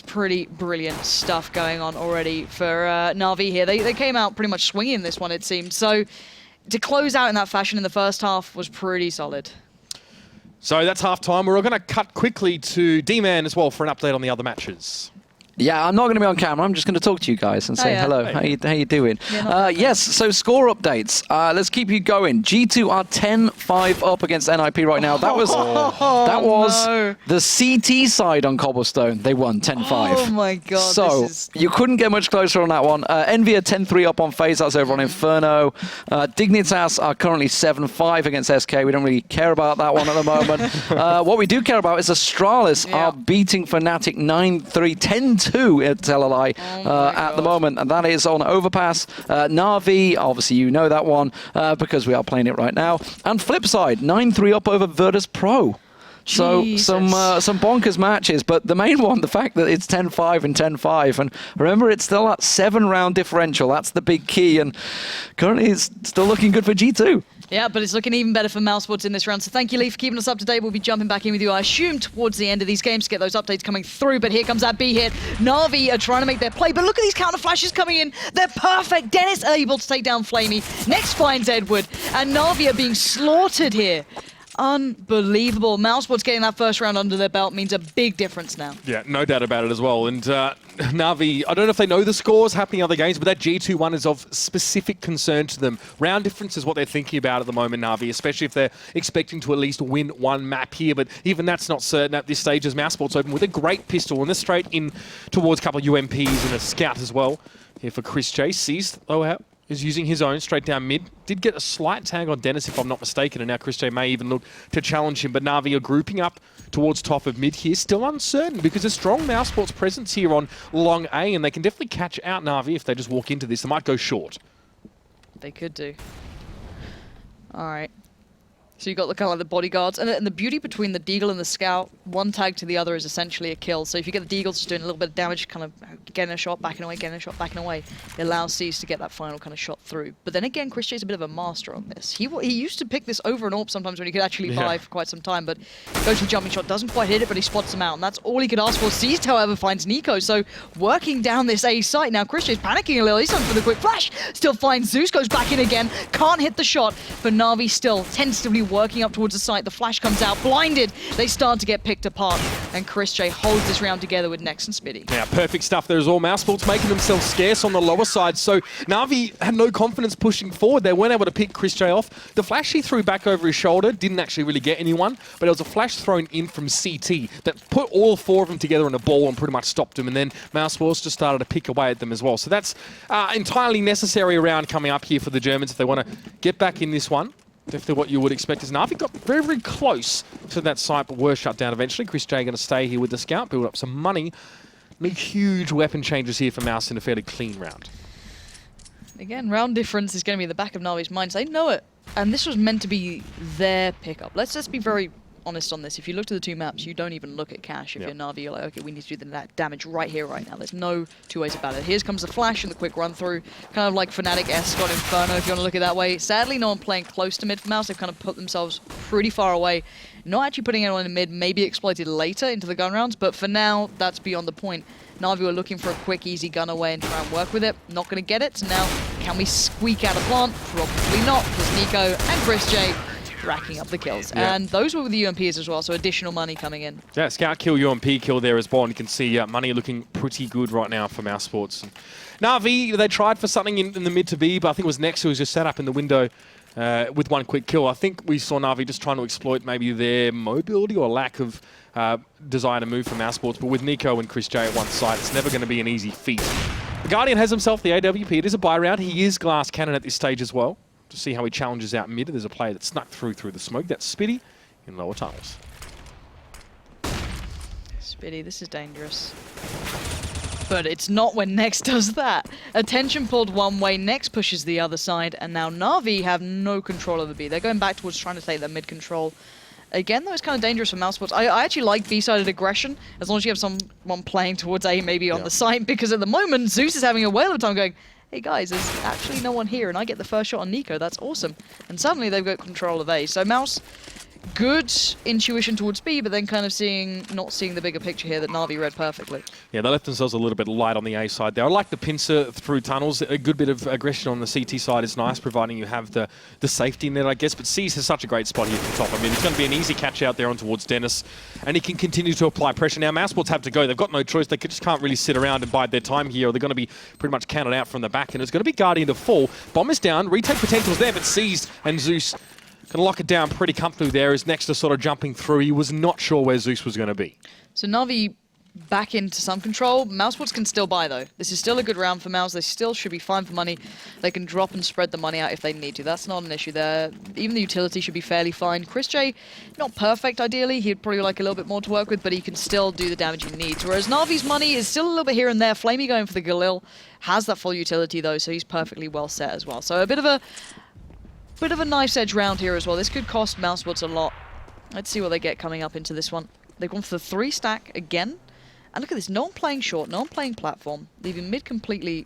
pretty brilliant stuff going on already for Na'Vi here. They came out pretty much swinging this one, it seemed. So to close out in that fashion in the first half was pretty solid. So that's half-time. We're going to cut quickly to D-Man as well for an update on the other matches. Yeah, I'm not going to be on camera. I'm just going to talk to you guys and say hello. Hey. How you doing? Yeah, yes, so score updates. Let's keep you going. G2 are 10-5 up against NIP right now. That was no. the CT side on Cobblestone. They won 10-5. Oh my God. So you couldn't get much closer on that one. Envy are 10-3 up on FaZe. That's over on Inferno. Dignitas are currently 7-5 against SK. We don't really care about that one at the moment. What we do care about is Astralis are beating Fnatic 9-3, 10-2 tell a lie at the moment, and that is on Overpass. Na'Vi, obviously you know that one because we are playing it right now. And flip side, 9-3 up over Virtus Pro. So some bonkers matches, but the main one, the fact that it's 10-5 and 10-5, and remember it's still that 7-round differential. That's the big key, and currently it's still looking good for G2. Yeah, but it's looking even better for mousesports in this round. So thank you, Lee, for keeping us up to date. We'll be jumping back in with you, I assume, towards the end of these games to get those updates coming through. But here comes that B hit. Na'Vi are trying to make their play, but look at these counter flashes coming in. They're perfect. Dennis able to take down Flamey. Next finds Edward, and Na'Vi are being slaughtered here. Unbelievable. mousesports getting that first round under their belt means a big difference now. Yeah, no doubt about it as well. And Na'Vi, I don't know if they know the scores happening in other games, but that G2 one is of specific concern to them. Round difference is what they're thinking about at the moment, Na'Vi, especially if they're expecting to at least win 1 map here. But even that's not certain at this stage as mousesports open with a great pistol and they're straight in towards a couple of UMPs and a scout as well. Here for Chris J. Sees, is using his own straight down mid. Did get a slight tag on Dennis, if I'm not mistaken, and now Chris J may even look to challenge him. But Na'Vi are grouping up towards top of mid here. Still uncertain because a strong mousesports presence here on long A, and they can definitely catch out Na'Vi if they just walk into this. They might go short. They could do. All right. So you got the kind of like the bodyguards, and the beauty between the Deagle and the Scout, one tag to the other is essentially a kill. So if you get the Deagles just doing a little bit of damage, kind of getting a shot, backing away, getting a shot, backing away, it allows C's to get that final kind of shot through. But then again, Chris J's a bit of a master on this. He used to pick this over an AWP sometimes when he could actually buy for quite some time, but goes for the jumping shot, doesn't quite hit it, but he spots him out, and that's all he could ask for. C's, however, finds Nico, so working down this A site. Now Chris J's panicking a little, he's on for the quick flash, still finds Zeus, goes back in again, can't hit the shot, but Na'Vi still tentatively working up towards the site. The flash comes out, blinded. They start to get picked apart, and Chris J holds this round together with Nex and Spitty. Yeah, perfect stuff there as well. mousesports making themselves scarce on the lower side, so Na'Vi had no confidence pushing forward. They weren't able to pick Chris J off. The flash he threw back over his shoulder didn't actually really get anyone, but it was a flash thrown in from CT that put all 4 of them together in a ball and pretty much stopped them, and then mousesports just started to pick away at them as well. So that's entirely necessary round coming up here for the Germans if they want to get back in this one. Definitely what you would expect is Na'Vi got very, very close to that site, but were shut down eventually. Chris J going to stay here with the scout, build up some money. No huge weapon changes here for Mouse in a fairly clean round. Again, round difference is going to be in the back of Navi's minds. They know it. And this was meant to be their pickup. Let's just be very honest on this. If you look to the two maps, you don't even look at cash. If you're Navi, you're like, okay, we need to do the damage right here, right now. There's no two ways about it. Here comes the flash and the quick run through. Kind of like Fnatic-esque on Inferno, if you want to look at it that way. Sadly, no one playing close to mid for Mouse. They've kind of put themselves pretty far away. Not actually putting anyone in mid, maybe exploited later into the gun rounds, but for now, that's beyond the point. Navi were looking for a quick, easy gun away and try and work with it. Not going to get it, so now can we squeak out a plant? Probably not, because Nico and Chris J racking up the kills. Yeah. And those were with the UMPs as well, so additional money coming in. Yeah, Scout kill, UMP kill there as well, and you can see money looking pretty good right now for mousesports. NaVi, they tried for something in the mid to B, but I think it was Next who was just set up in the window with one quick kill. I think we saw NaVi just trying to exploit maybe their mobility or lack of desire to move for mousesports, but with Nico and Chris J at one side, it's never going to be an easy feat. The Guardian has himself the AWP. It is a buy round. He is glass cannon at this stage as well. To see how he challenges out mid. There's a player that snuck through the smoke. That's Spitty in lower tunnels. Spitty, this is dangerous. But it's not when Next does that. Attention pulled one way, Next pushes the other side, and now Navi have no control over B. They're going back towards trying to take their mid control. Again, though, it's kind of dangerous for mousesports. I actually like B-sided aggression, as long as you have someone playing towards A, maybe on the site, because at the moment, Zeus is having a whale of a time going, hey guys, there's actually no one here, and I get the first shot on Nico. That's awesome. And suddenly they've got control of A. So Mouse, good intuition towards B, but then kind of not seeing the bigger picture here that Navi read perfectly. Yeah, they left themselves a little bit light on the A side there. I like the pincer through tunnels. A good bit of aggression on the CT side is nice, providing you have the safety net, I guess. But C's has such a great spot here at the top. I mean, it's going to be an easy catch out there on towards Dennis, and he can continue to apply pressure. Now, mousesports have to go. They've got no choice. They just can't really sit around and bide their time here, or they're going to be pretty much counted out from the back, and it's going to be Guardian to fall. Bomb is down. Retake potential's there, but seized, and Zeus can lock it down pretty comfortably there as Next to sort of jumping through. He was not sure where Zeus was going to be. So Navi back into some control. Mousesports can still buy, though. This is still a good round for Mouse. They still should be fine for money. They can drop and spread the money out if they need to. That's not an issue there. Even the utility should be fairly fine. Chris J, not perfect, ideally. He'd probably like a little bit more to work with, but he can still do the damage he needs. Whereas Navi's money is still a little bit here and there. Flamey going for the Galil has that full utility, though, so he's perfectly well set as well. So a bit of a knife edge round here as well. This could cost Mousesports a lot. Let's see what they get coming up into this one. They've gone for the 3-stack again. And look at this, no one playing short, no one playing platform, leaving mid completely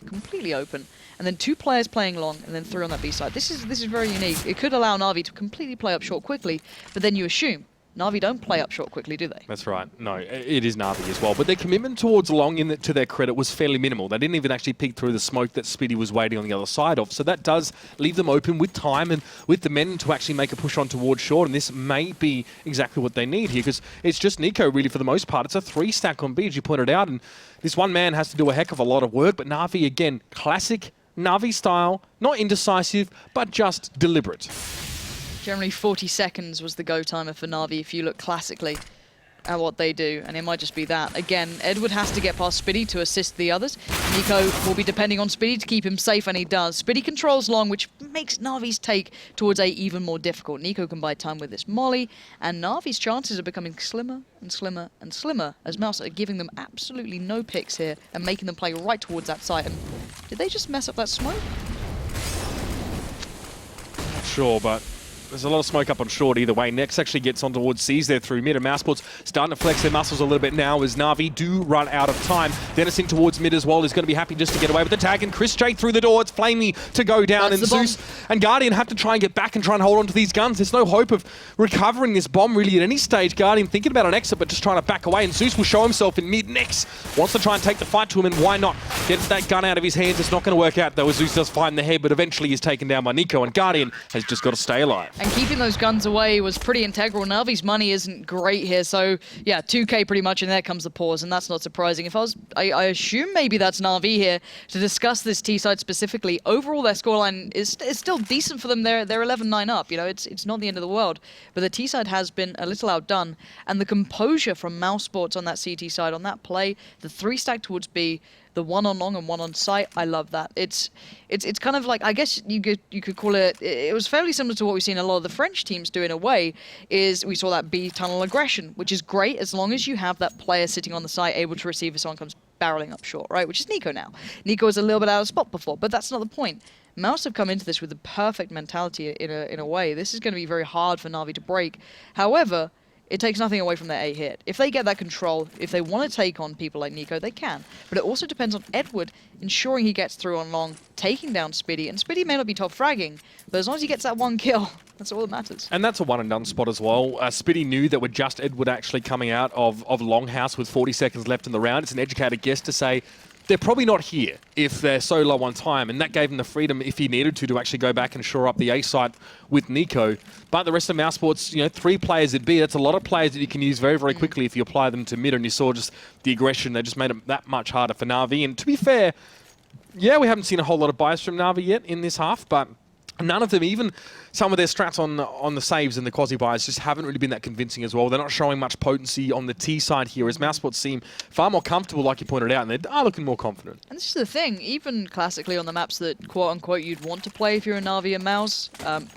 open. And then 2 players playing long, and then 3 on that B side. This is very unique. It could allow Navi to completely play up short quickly, but then you assume Navi don't play up short quickly, do they? That's right. No, it is Navi as well. But their commitment towards long, to their credit, was fairly minimal. They didn't even actually peek through the smoke that Spitty was waiting on the other side of. So that does leave them open with time and with the men to actually make a push on towards short. And this may be exactly what they need here, because it's just Nico, really, for the most part. It's a 3-stack on B, as you pointed out. And this one man has to do a heck of a lot of work. But Navi, again, classic Navi style, not indecisive, but just deliberate. Generally 40 seconds was the go timer for Navi if you look classically at what they do, and it might just be that. Again, Edward has to get past Spitty to assist the others. Nico will be depending on Spitty to keep him safe, and he does. Spitty controls long, which makes Navi's take towards A even more difficult. Nico can buy time with this molly, and Navi's chances are becoming slimmer and slimmer and slimmer as Mouse are giving them absolutely no picks here and making them play right towards that site. And did they just mess up that smoke? Not sure, but there's a lot of smoke up on short either way. Next actually gets on towards C's there through mid, and mousesports starting to flex their muscles a little bit now as Navi do run out of time. Dennis in towards mid as well is going to be happy just to get away with the tag, and Chris straight through the door. It's Flamey to go down, and Zeus and Guardian have to try and get back and try and hold on to these guns. There's no hope of recovering this bomb really at any stage. Guardian thinking about an exit, but just trying to back away, and Zeus will show himself in mid. Next wants to try and take the fight to him, and why not? Gets that gun out of his hands. It's not going to work out though, as Zeus does find the head, but eventually he's taken down by Nico, and Guardian has just got to stay alive. And keeping those guns away was pretty integral. Navi's money isn't great here, so yeah, 2k pretty much, and there comes the pause, and that's not surprising. I assume maybe that's Navi here to discuss this T side specifically. Overall, their scoreline is still decent for them. They're 11-9 up. You know, it's not the end of the world, but the T side has been a little outdone, and the composure from Mousesports on that CT side on that play, the 3-stack towards B, the 1 on long and 1 on site, I love that. It's kind of like, I guess you could call it, it was fairly similar to what we've seen a lot of the French teams do in a way, is we saw that B tunnel aggression, which is great as long as you have that player sitting on the site able to receive if someone comes barreling up short, right? Which is Nico now. Nico was a little bit out of spot before, but that's not the point. Mouse have come into this with the perfect mentality in a way. This is going to be very hard for Na'Vi to break. However, it takes nothing away from their A hit. If they get that control, if they want to take on people like Nico, they can. But it also depends on Edward ensuring he gets through on long, taking down Spiddy. And Spiddy may not be top fragging, but as long as he gets that one kill, that's all that matters. And that's a one-and-done spot as well. Spiddy knew that with just Edward actually coming out of Longhouse with 40 seconds left in the round, it's an educated guess to say they're probably not here if they're so low on time, and that gave him the freedom, if he needed to actually go back and shore up the A site with Nico. But the rest of mousesports, 3 players at B, that's a lot of players that you can use very, very quickly if you apply them to mid, and you saw just the aggression. They just made it that much harder for Na'Vi. And to be fair, yeah, we haven't seen a whole lot of buys from Na'Vi yet in this half, but none of them, even some of their strats on the saves and the quasi-buys, just haven't really been that convincing as well. They're not showing much potency on the T side here, as mousesports seem far more comfortable, like you pointed out, and they are looking more confident. And this is the thing, even classically on the maps that quote-unquote you'd want to play if you're a Na'Vi and Mouse,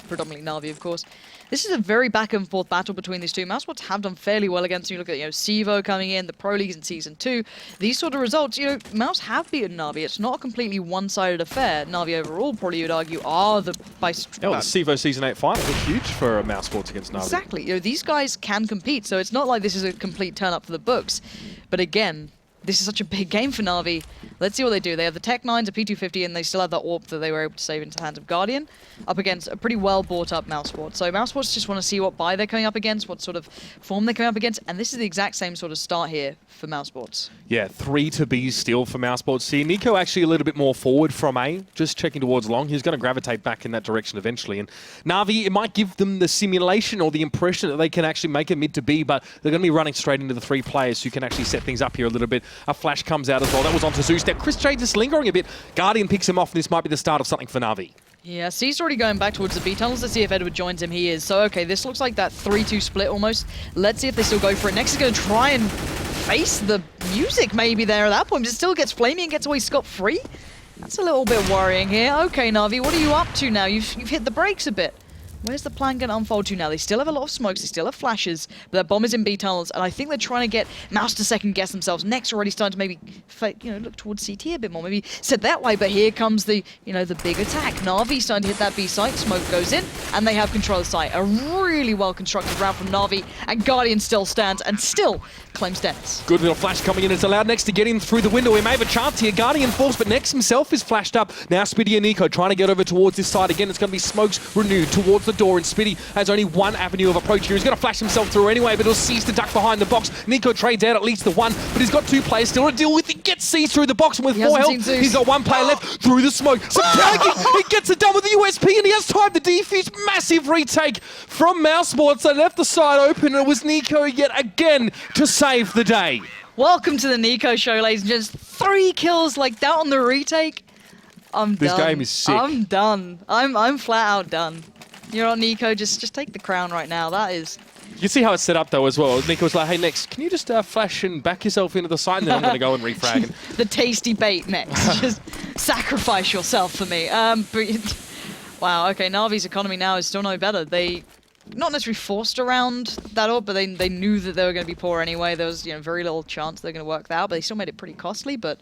predominantly Na'Vi of course, this is a very back-and-forth battle between these two. mousesports have done fairly well against them. You look at, Sivo coming in, the Pro Leagues in Season 2. These sort of results, Mouse have beaten Na'Vi. It's not a completely one-sided affair. Na'Vi overall, probably you'd argue, are the... the Sivo Season 8 final was huge for mousesports against Na'Vi. Exactly. These guys can compete, so it's not like this is a complete turn-up for the books. But again, this is such a big game for Na'Vi. Let's see what they do. They have the Tech 9s, a P250, and they still have that AWP that they were able to save into the hands of Guardian, up against a pretty well bought up mousesports. So mousesports just want to see what buy they're coming up against, what sort of form they're coming up against, and this is the exact same sort of start here for mousesports. Yeah, 3 to B still for mousesports here. Nico actually a little bit more forward from A, just checking towards long. He's going to gravitate back in that direction eventually. And Na'Vi, it might give them the simulation or the impression that they can actually make it mid to B, but they're going to be running straight into the 3 players who can actually set things up here a little bit. A flash comes out as well. That was onto Zeus. Now Chris J just lingering a bit. Guardian picks him off, and this might be the start of something for Na'Vi. Yeah, C's already going back towards the B tunnels. Let's see if Edward joins him. He is. So, okay, this looks like that 3-2 split almost. Let's see if they still go for it. Next is going to try and face the music maybe there at that point. But it still gets flaming and gets away scot-free. That's a little bit worrying here. Okay, Na'Vi, what are you up to now? You've hit the brakes a bit. Where's the plan going to unfold to now? They still have a lot of smokes, they still have flashes, but their bomb is in B tunnels, and I think they're trying to get Mouse to second guess themselves. Next already starting to maybe, look towards CT a bit more, maybe set that way, but here comes the, the big attack. Na'Vi starting to hit that B site, smoke goes in, and they have control of the site. A really well-constructed round from Na'Vi, and Guardian still stands, and still claims Dennis. Good little flash coming in. It's allowed Nex to get in through the window. He may have a chance here. Guardian falls, but Nex himself is flashed up. Now Spiddy and Nico trying to get over towards this side again. It's going to be smokes renewed towards the door, and Spiddy has only one avenue of approach here. He's going to flash himself through anyway, but he'll seize the duck behind the box. Nico trades out at least the one, but he's got 2 players still to deal with. He gets seized through the box, and with 4 health, he's got 1 player left through the smoke. Some tagging. He gets it done with the USP, and he has time to defuse. Massive retake from mousesports. They left the side open, and it was Nico yet again to save the day. Welcome to the Nico show, ladies and gents. 3 kills like that on the retake. I'm done. This game is sick. I'm done. I'm flat out done. You're on Nico, just take the crown right now. That is... You see how it's set up though as well. Nico was like, hey Nex, can you just flash and back yourself into the side, and then I'm going to go and refrag. The tasty bait, Nex. Just sacrifice yourself for me. Wow, okay, Na'Vi's economy now is still no better. They not necessarily forced around that up, but they knew that they were going to be poor anyway. There was very little chance they're going to work that out, but they still made it pretty costly. But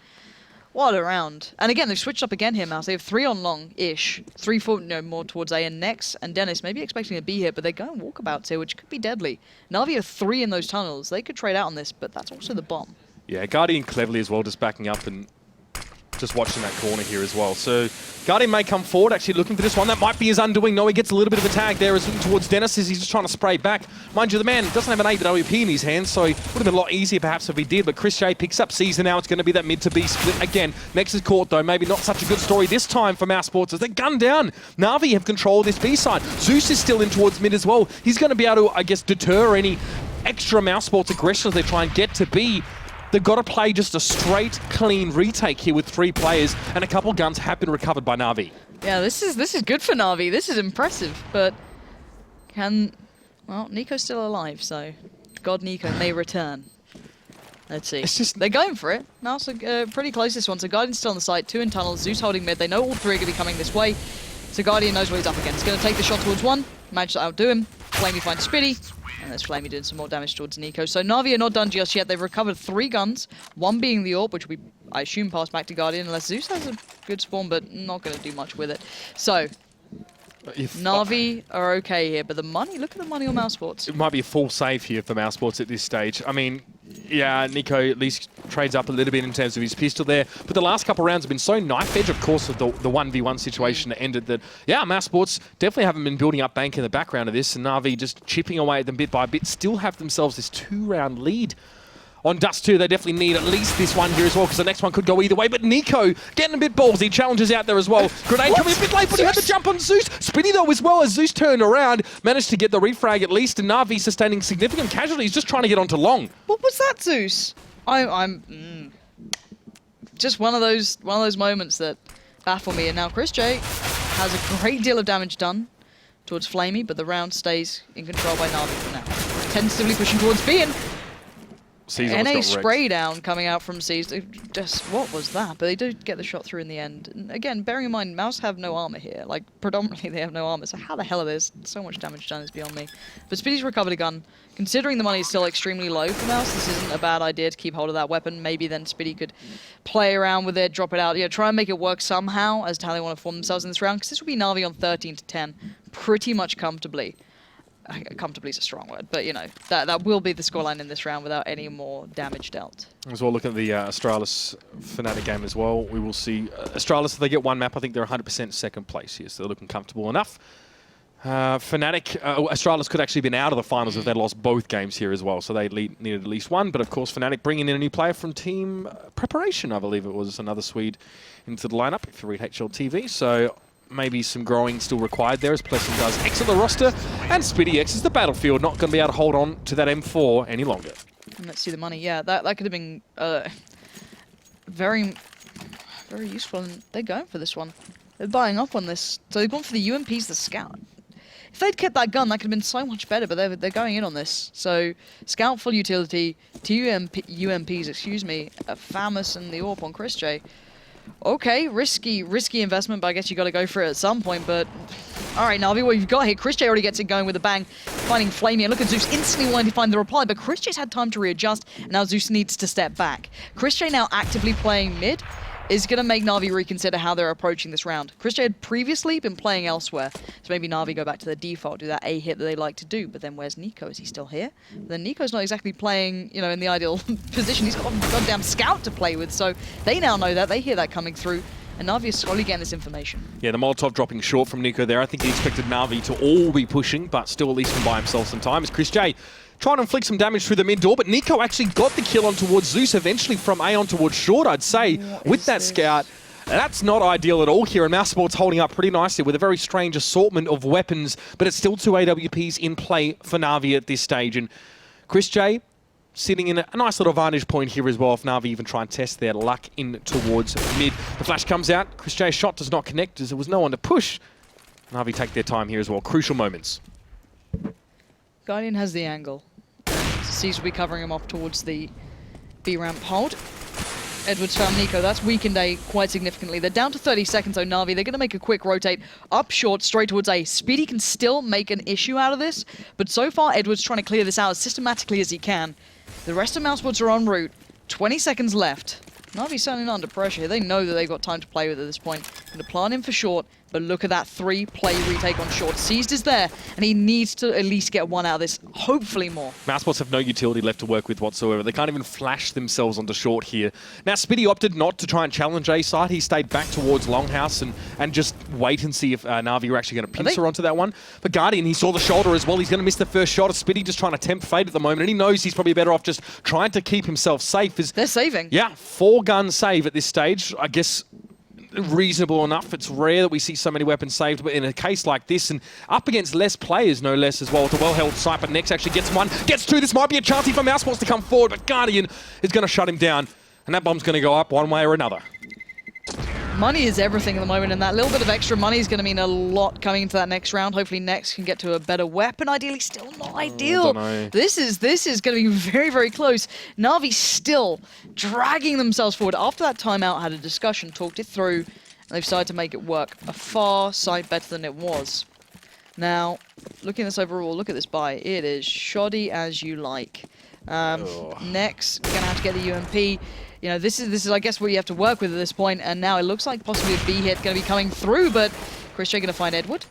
what a round. And again, they've switched up again here, Mouse. They have 3 on long-ish. 3, 4, more towards A, and Nex and Dennis maybe expecting a B here, but they're going walkabouts here, which could be deadly. Na'Vi have 3 in those tunnels. They could trade out on this, but that's also the bomb. Yeah, Guardian cleverly as well, just backing up and just watching that corner here as well. So Guardian may come forward, actually looking for this one. That might be his undoing. No, he gets a little bit of a tag there as looking towards Dennis as he's just trying to spray back. Mind you, the man doesn't have an AWP in his hands, so it would have been a lot easier perhaps if he did, but Chris J picks up Caesar now. It's going to be that mid to B split again. Nex is caught though. Maybe not such a good story this time for mousesports as they gun down. Na'Vi have control of this B side. Zeus is still in towards mid as well. He's going to be able to, I guess, deter any extra mousesports aggression as they try and get to B. They've got to play just a straight, clean retake here with 3 players, and a couple guns have been recovered by Na'Vi. Yeah, this is good for Na'Vi. This is impressive, but well, Nico's still alive, so God Nico may return. Let's see. It's just... They're going for it. Mouse are pretty close this one, so Guardian's still on the site. 2 in tunnels, Zeus holding mid. They know all 3 are going to be coming this way, so Guardian knows what he's up against. He's going to take the shot towards 1, manage to outdo him. Flamey finds Spitty, and there's Flamey doing some more damage towards Nico. So NaVi are not done just yet. They've recovered 3 guns, one being the AWP, which will be, I assume, passed back to Guardian, unless Zeus has a good spawn, but not going to do much with it. So, NaVi are okay here, but the money, look at the money on mousesports. It might be a full save here for mousesports at this stage. I mean, yeah, Nico at least trades up a little bit in terms of his pistol there. But the last couple of rounds have been so knife edge, of course, of the 1v1 situation that ended that, yeah, mousesports definitely haven't been building up bank in the background of this. And NaVi just chipping away at them bit by bit, still have themselves this 2-round lead. On Dust2, they definitely need at least this one here as well, because the next one could go either way. But Nico getting a bit ballsy, challenges out there as well. Grenade coming a bit late, but he had the jump on Zeus. Spinny though as well, as Zeus turned around, managed to get the refrag at least, and NaVi sustaining significant casualties, just trying to get onto long. What was that, Zeus? I'm just one of those moments that baffle me. And now ChrisJ has a great deal of damage done towards Flamey, but the round stays in control by NaVi for now. Tentatively pushing towards B, and NA spray down coming out from C's. Just, what was that? But they do get the shot through in the end. And again, bearing in mind, Mouse have no armor here. Like, predominantly they have no armor. So how the hell are there so much damage done is beyond me. But Spitty's recovered a gun. Considering the money is still extremely low for Mouse, this isn't a bad idea to keep hold of that weapon. Maybe then Spitty could play around with it, drop it out. Yeah, try and make it work somehow as to how they want to form themselves in this round. Because this will be NaVi on 13-10 pretty much comfortably. Comfortably is a strong word, but you know, that will be the scoreline in this round without any more damage dealt. As well, looking at the Astralis Fnatic game as well, we will see Astralis, if they get one map, I think they're 100% second place here, so they're looking comfortable enough. Fnatic, Astralis could actually have been out of the finals if they'd lost both games here as well, so they needed at least one. But of course, Fnatic bringing in a new player from Team Preparation, I believe it was, another Swede into the lineup, if you read HLTV. So maybe some growing still required there as Plessing does exit the roster, and Spitty exits the battlefield, not going to be able to hold on to that M4 any longer. And let's see the money. Yeah, that could have been very, very useful, and they're going for this one. They're buying up on this. So they've gone for the UMPs, the Scout. If they'd kept that gun, that could have been so much better, but they're going in on this. So Scout full utility, 2 UMPs, excuse me, Famous and the AWP on ChrisJ. Okay, risky investment, but I guess you got to go for it at some point. But all right, NaVi, what you've got here, ChrisJ already gets it going with a bang, finding Flamey. And look at Zeus instantly wanting to find the reply, but ChrisJ's had time to readjust, and now Zeus needs to step back. ChrisJ now actively playing mid is going to make NaVi reconsider how they're approaching this round. ChrisJ had previously been playing elsewhere, so maybe NaVi go back to their default, do that A hit that they like to do. But then where's Nico? Is he still here? But then Nico's not exactly playing, you know, in the ideal position. He's got a goddamn Scout to play with, so they now know that. They hear that coming through, and NaVi is slowly getting this information. Yeah, the Molotov dropping short from Nico there. I think he expected NaVi to all be pushing, but still at least can buy himself some time. As ChrisJ trying to inflict some damage through the mid door, but Nico actually got the kill on towards Zeus, eventually from A on towards short, I'd say, with that Scout. That's not ideal at all here, and mousesports holding up pretty nicely with a very strange assortment of weapons, but it's still 2 AWPs in play for NaVi at this stage. And ChrisJ sitting in a nice little vantage point here as well, if NaVi even try and test their luck in towards mid. The flash comes out, ChrisJ's shot does not connect as there was no one to push. NaVi take their time here as well, crucial moments. Guardian has the angle. C's will be covering him off towards the B ramp hold. Edwards found Nico. That's weakened A quite significantly. They're down to 30 seconds, though, NaVi. They're going to make a quick rotate up short, straight towards A. Spitty can still make an issue out of this, but so far, Edwards trying to clear this out as systematically as he can. The rest of mousesports are en route. 20 seconds left. NaVi's certainly not under pressure here. They know that they've got time to play with at this point. Going to plant him for short, but look at that 3-play retake on short. Seized is there, and he needs to at least get one out of this, hopefully more. mousesports have no utility left to work with whatsoever. They can't even flash themselves onto short here. Now, Spitty opted not to try and challenge A side. He stayed back towards Longhouse and just wait and see if NaVi were actually going to pincer onto that one. But Guardian, he saw the shoulder as well. He's going to miss the first shot. Spitty just trying to tempt fate at the moment, and he knows he's probably better off just trying to keep himself safe. They're saving. Yeah, 4-gun save at this stage. I guess reasonable enough. It's rare that we see so many weapons saved, but in a case like this, and up against less players, no less as well, with a well-held sight, but Nex actually gets one, gets 2. This might be a chance for mousesports to come forward, but Guardian is going to shut him down, and that bomb's going to go up one way or another. Money is everything at the moment, and that little bit of extra money is going to mean a lot coming into that next round. Hopefully Nex can get to a better weapon. Ideally, still not ideal. This is going to be very, very close. NaVi still dragging themselves forward. After that timeout, had a discussion, talked it through, and they've decided to make it work. A far sight better than it was. Now, looking at this overall, look at this buy. It is shoddy as you like. Next, we're going to have to get the UMP. You know, this is I guess what you have to work with at this point, and now it looks like possibly a B hit going to be coming through, but Christian going to find Edward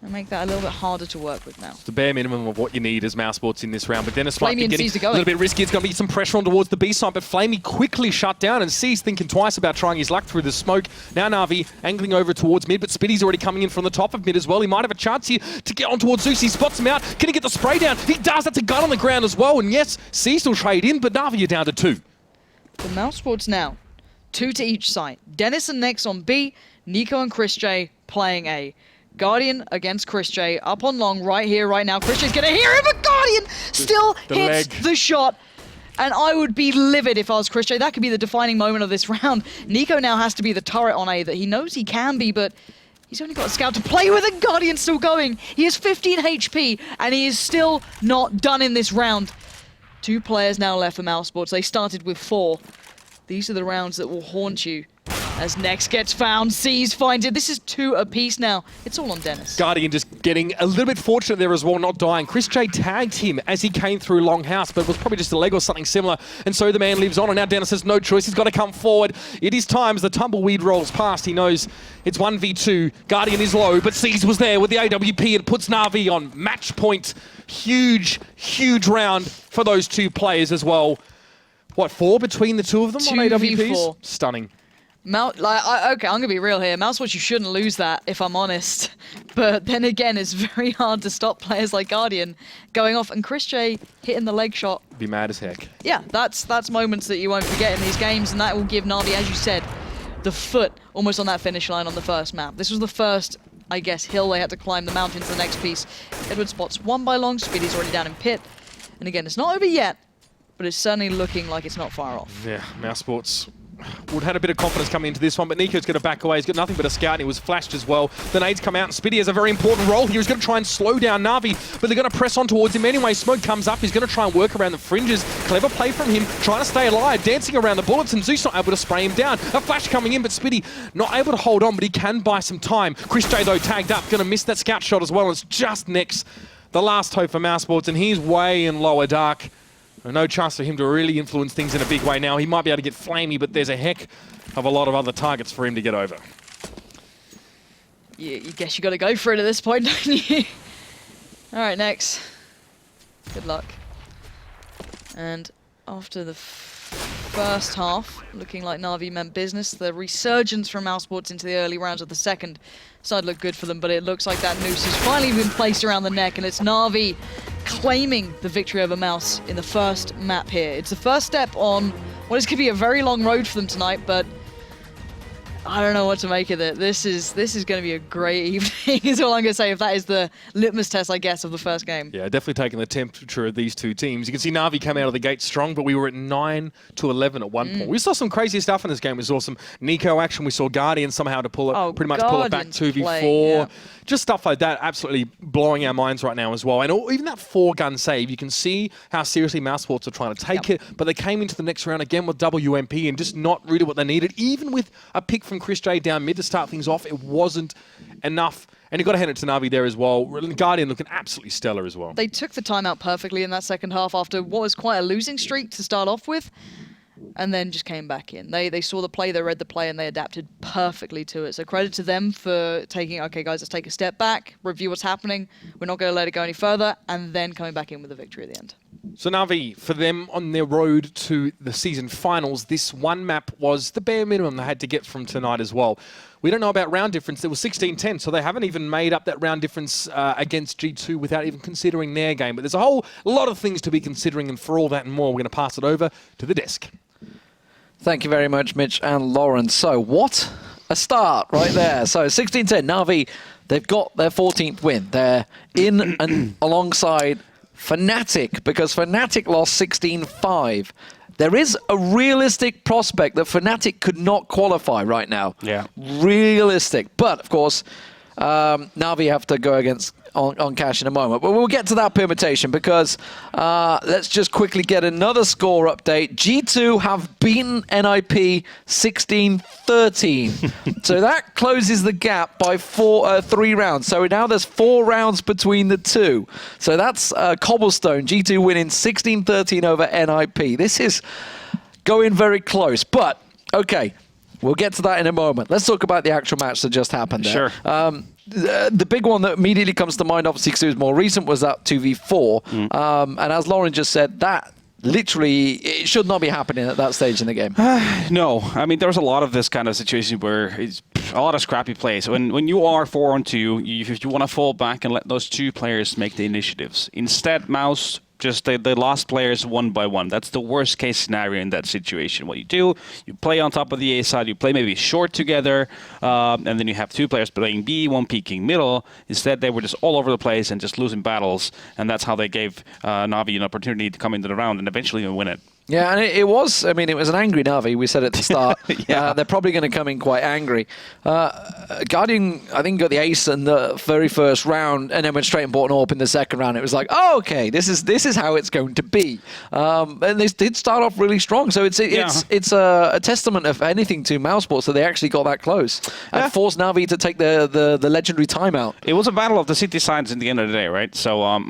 and make that a little bit harder to work with now. It's the bare minimum of what you need as mousesports in this round, but Dennis might Flamey be and getting C's are a going. little bit risky. It's going to be some pressure on towards the B side, but Flamey quickly shut down, and C's thinking twice about trying his luck through the smoke. Now NaVi angling over towards mid, but Spitty's already coming in from the top of mid as well. He might have a chance here to get on towards Zeus. He spots him out. Can he get the spray down? He does. That's a gun on the ground as well, and yes, C still trade in, but NaVi are down to 2. The mousesports now, 2 to each side. Dennis and Nex on B, Nico and Chris J playing A. Guardian against Chris J up on long right here, right now. Chris J's gonna hear him, but Guardian still hits the shot. And I would be livid if I was Chris J. That could be the defining moment of this round. Nico now has to be the turret on A that he knows he can be, but he's only got a scout to play with, and Guardian's still going. He has 15 HP, and he is still not done in this round. 2 players now left for mousesports. They started with 4. These are the rounds that will haunt you. As Nex gets found, C's finds it. This is 2 apiece now. It's all on Dennis. Guardian just getting a little bit fortunate there as well, not dying. Chris J tagged him as he came through Longhouse, but it was probably just a leg or something similar. And so the man lives on, and now Dennis has no choice. He's got to come forward. It is time as the tumbleweed rolls past. He knows it's 1v2. Guardian is low, but C's was there with the AWP and puts NaVi on match point. Huge, huge round for those 2 players as well. What, 4 between the 2 of them on AWPs? 2v4. Stunning. Okay, I'm going to be real here. Mousesports, you shouldn't lose that, if I'm honest. But then again, it's very hard to stop players like Guardian going off. And Chris J hitting the leg shot. Be mad as heck. Yeah, that's moments that you won't forget in these games. And that will give NaVi, as you said, the foot almost on that finish line on the first map. This was the first, I guess, hill they had to climb the mountain to the next piece. Edward spots 1 by long. Speedy's already down in pit. And again, it's not over yet, but it's certainly looking like it's not far off. Yeah, mousesports would have had a bit of confidence coming into this one, but Nico's going to back away. He's got nothing but a scout, and he was flashed as well. The nades come out, and Spitty has a very important role here. He's going to try and slow down NaVi, but they're going to press on towards him anyway. Smoke comes up. He's going to try and work around the fringes. Clever play from him, trying to stay alive, dancing around the bullets, and Zeus not able to spray him down. A flash coming in, but Spitty not able to hold on, but he can buy some time. Chris J, though, tagged up, going to miss that scout shot as well. It's just Nex, the last hope for mousesports, and he's way in lower dark. No chance for him to really influence things in a big way now. He might be able to get Flamey, but there's a heck of a lot of other targets for him to get over. You guess you got to go for it at this point, don't you? All right, Nex. Good luck. And after the first half, looking like NaVi meant business, the resurgence from mousesports into the early rounds of the second side looked good for them, but it looks like that noose has finally been placed around the neck, and it's NaVi claiming the victory over Mouse in the first map here. It's the first step on what is going to be a very long road for them tonight, but I don't know what to make of it. This is going to be a great evening, is all I'm going to say, if that is the litmus test, I guess, of the first game. Yeah, definitely taking the temperature of these 2 teams. You can see NaVi come out of the gate strong, but we were at 9-11 at one point. We saw some crazy stuff in this game. We saw some Nico action. We saw Guardian somehow to pull it, pretty much pull it back 2v4. Yeah. Just stuff like that, absolutely blowing our minds right now as well. And even that 4-gun save, you can see how seriously mousesports are trying to take it, but they came into the next round again with WMP and just not really what they needed. Even with a pick from Chris J down mid to start things off, it wasn't enough. And you've got to hand it to NaVi there as well. Guardian looking absolutely stellar as well. They took the timeout perfectly in that second half after what was quite a losing streak to start off with, and then just came back in. They saw the play, they read the play, and they adapted perfectly to it. So credit to them for taking, okay, guys, let's take a step back, review what's happening. We're not going to let it go any further, and then coming back in with a victory at the end. So NaVi, for them on their road to the season finals, this one map was the bare minimum they had to get from tonight as well. We don't know about round difference. There was 16-10, so they haven't even made up that round difference against G2 without even considering their game. But there's a whole lot of things to be considering, and for all that and more, we're going to pass it over to the desk. Thank you very much, Mitch and Lauren. So what a start right there. So 16-10, NaVi, they've got their 14th win. They're in and alongside Fnatic, because Fnatic lost 16-5. There is a realistic prospect that Fnatic could not qualify right now. Yeah. Realistic. But, of course, NaVi have to go against on Cash in a moment. But we'll get to that permutation because let's just quickly get another score update. G2 have beaten NIP 16-13. So that closes the gap by 3 rounds. So now there's 4 rounds between the two. So that's Cobblestone. G2 winning 16-13 over NIP. This is going very close. But, okay, we'll get to that in a moment. Let's talk about the actual match that just happened there. Sure. The big one that immediately comes to mind, obviously, because it was more recent, was that 2v4. And as Lauren just said, that literally, it should not be happening at that stage in the game. No. I mean, there's a lot of this kind of situation where it's a lot of scrappy plays. When you are 4-on-2, if you want to fall back and let those 2 players make the initiatives. Instead, Mouse just they lost players one by one. That's the worst case scenario in that situation. What you do, you play on top of the A side, you play maybe short together, and then you have 2 players playing B, 1 peeking middle. Instead, they were just all over the place and just losing battles, and that's how they gave NaVi an opportunity to come into the round and eventually win it. Yeah, and it was, I mean, it was an angry NaVi. We said at the start. Yeah. They're probably going to come in quite angry. Guardian, I think, got the ace in the very first round and then went straight and bought an AWP in the second round. It was like, oh, okay, this is how it's going to be. And they did start off really strong. So it's a testament, of anything, to mousesports that they actually got that close and forced NaVi to take the legendary timeout. It was a battle of the city sides in the end of the day, right? So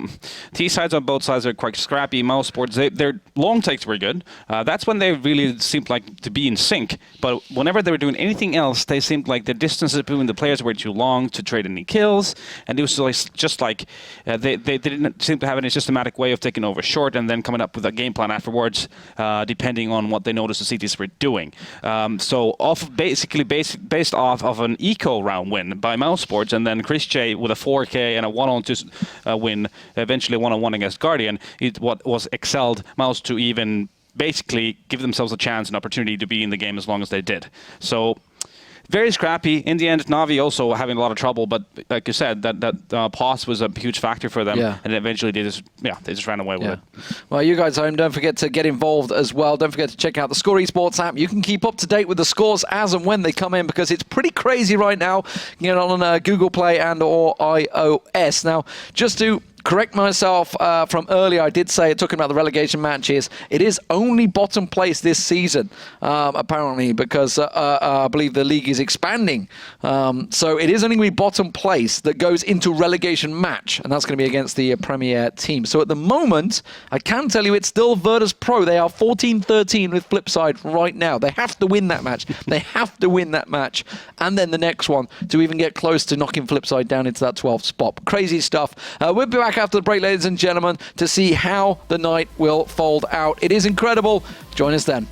T sides on both sides are quite scrappy. Mousesports, their long takes were good. That's when they really seemed like to be in sync. But whenever they were doing anything else, they seemed like the distances between the players were too long to trade any kills. And it was just like they didn't seem to have any systematic way of taking over short and then coming up with a game plan afterwards, depending on what they noticed the cities were doing. So based off of an eco round win by mousesports, and then Chris J with a 4K and a 1-on-2 win, eventually 1-on-1 against Guardian, what was excelled Mouse to even basically give themselves a chance and opportunity to be in the game as long as they did. So very scrappy. In the end, NaVi also having a lot of trouble, but like you said, that pause was a huge factor for them, and eventually they just ran away with it. Well, you guys at home, don't forget to get involved as well. Don't forget to check out the Score Esports app. You can keep up to date with the scores as and when they come in, because it's pretty crazy right now. You get on Google Play and or iOS. Now, just to correct myself from earlier, I did say, talking about the relegation matches, it is only bottom place this season, apparently, because I believe the league is expanding. So it is only going to be bottom place that goes into relegation match, and that's going to be against the Premier team. So at the moment, I can tell you it's still Virtus Pro. They are 14-13 with Flipside right now. They have to win that match. They have to win that match, and then the next one to even get close to knocking Flipside down into that 12th spot. Crazy stuff. We'll be back after the break, ladies and gentlemen, to see how the night will fold out. It is incredible. Join us then.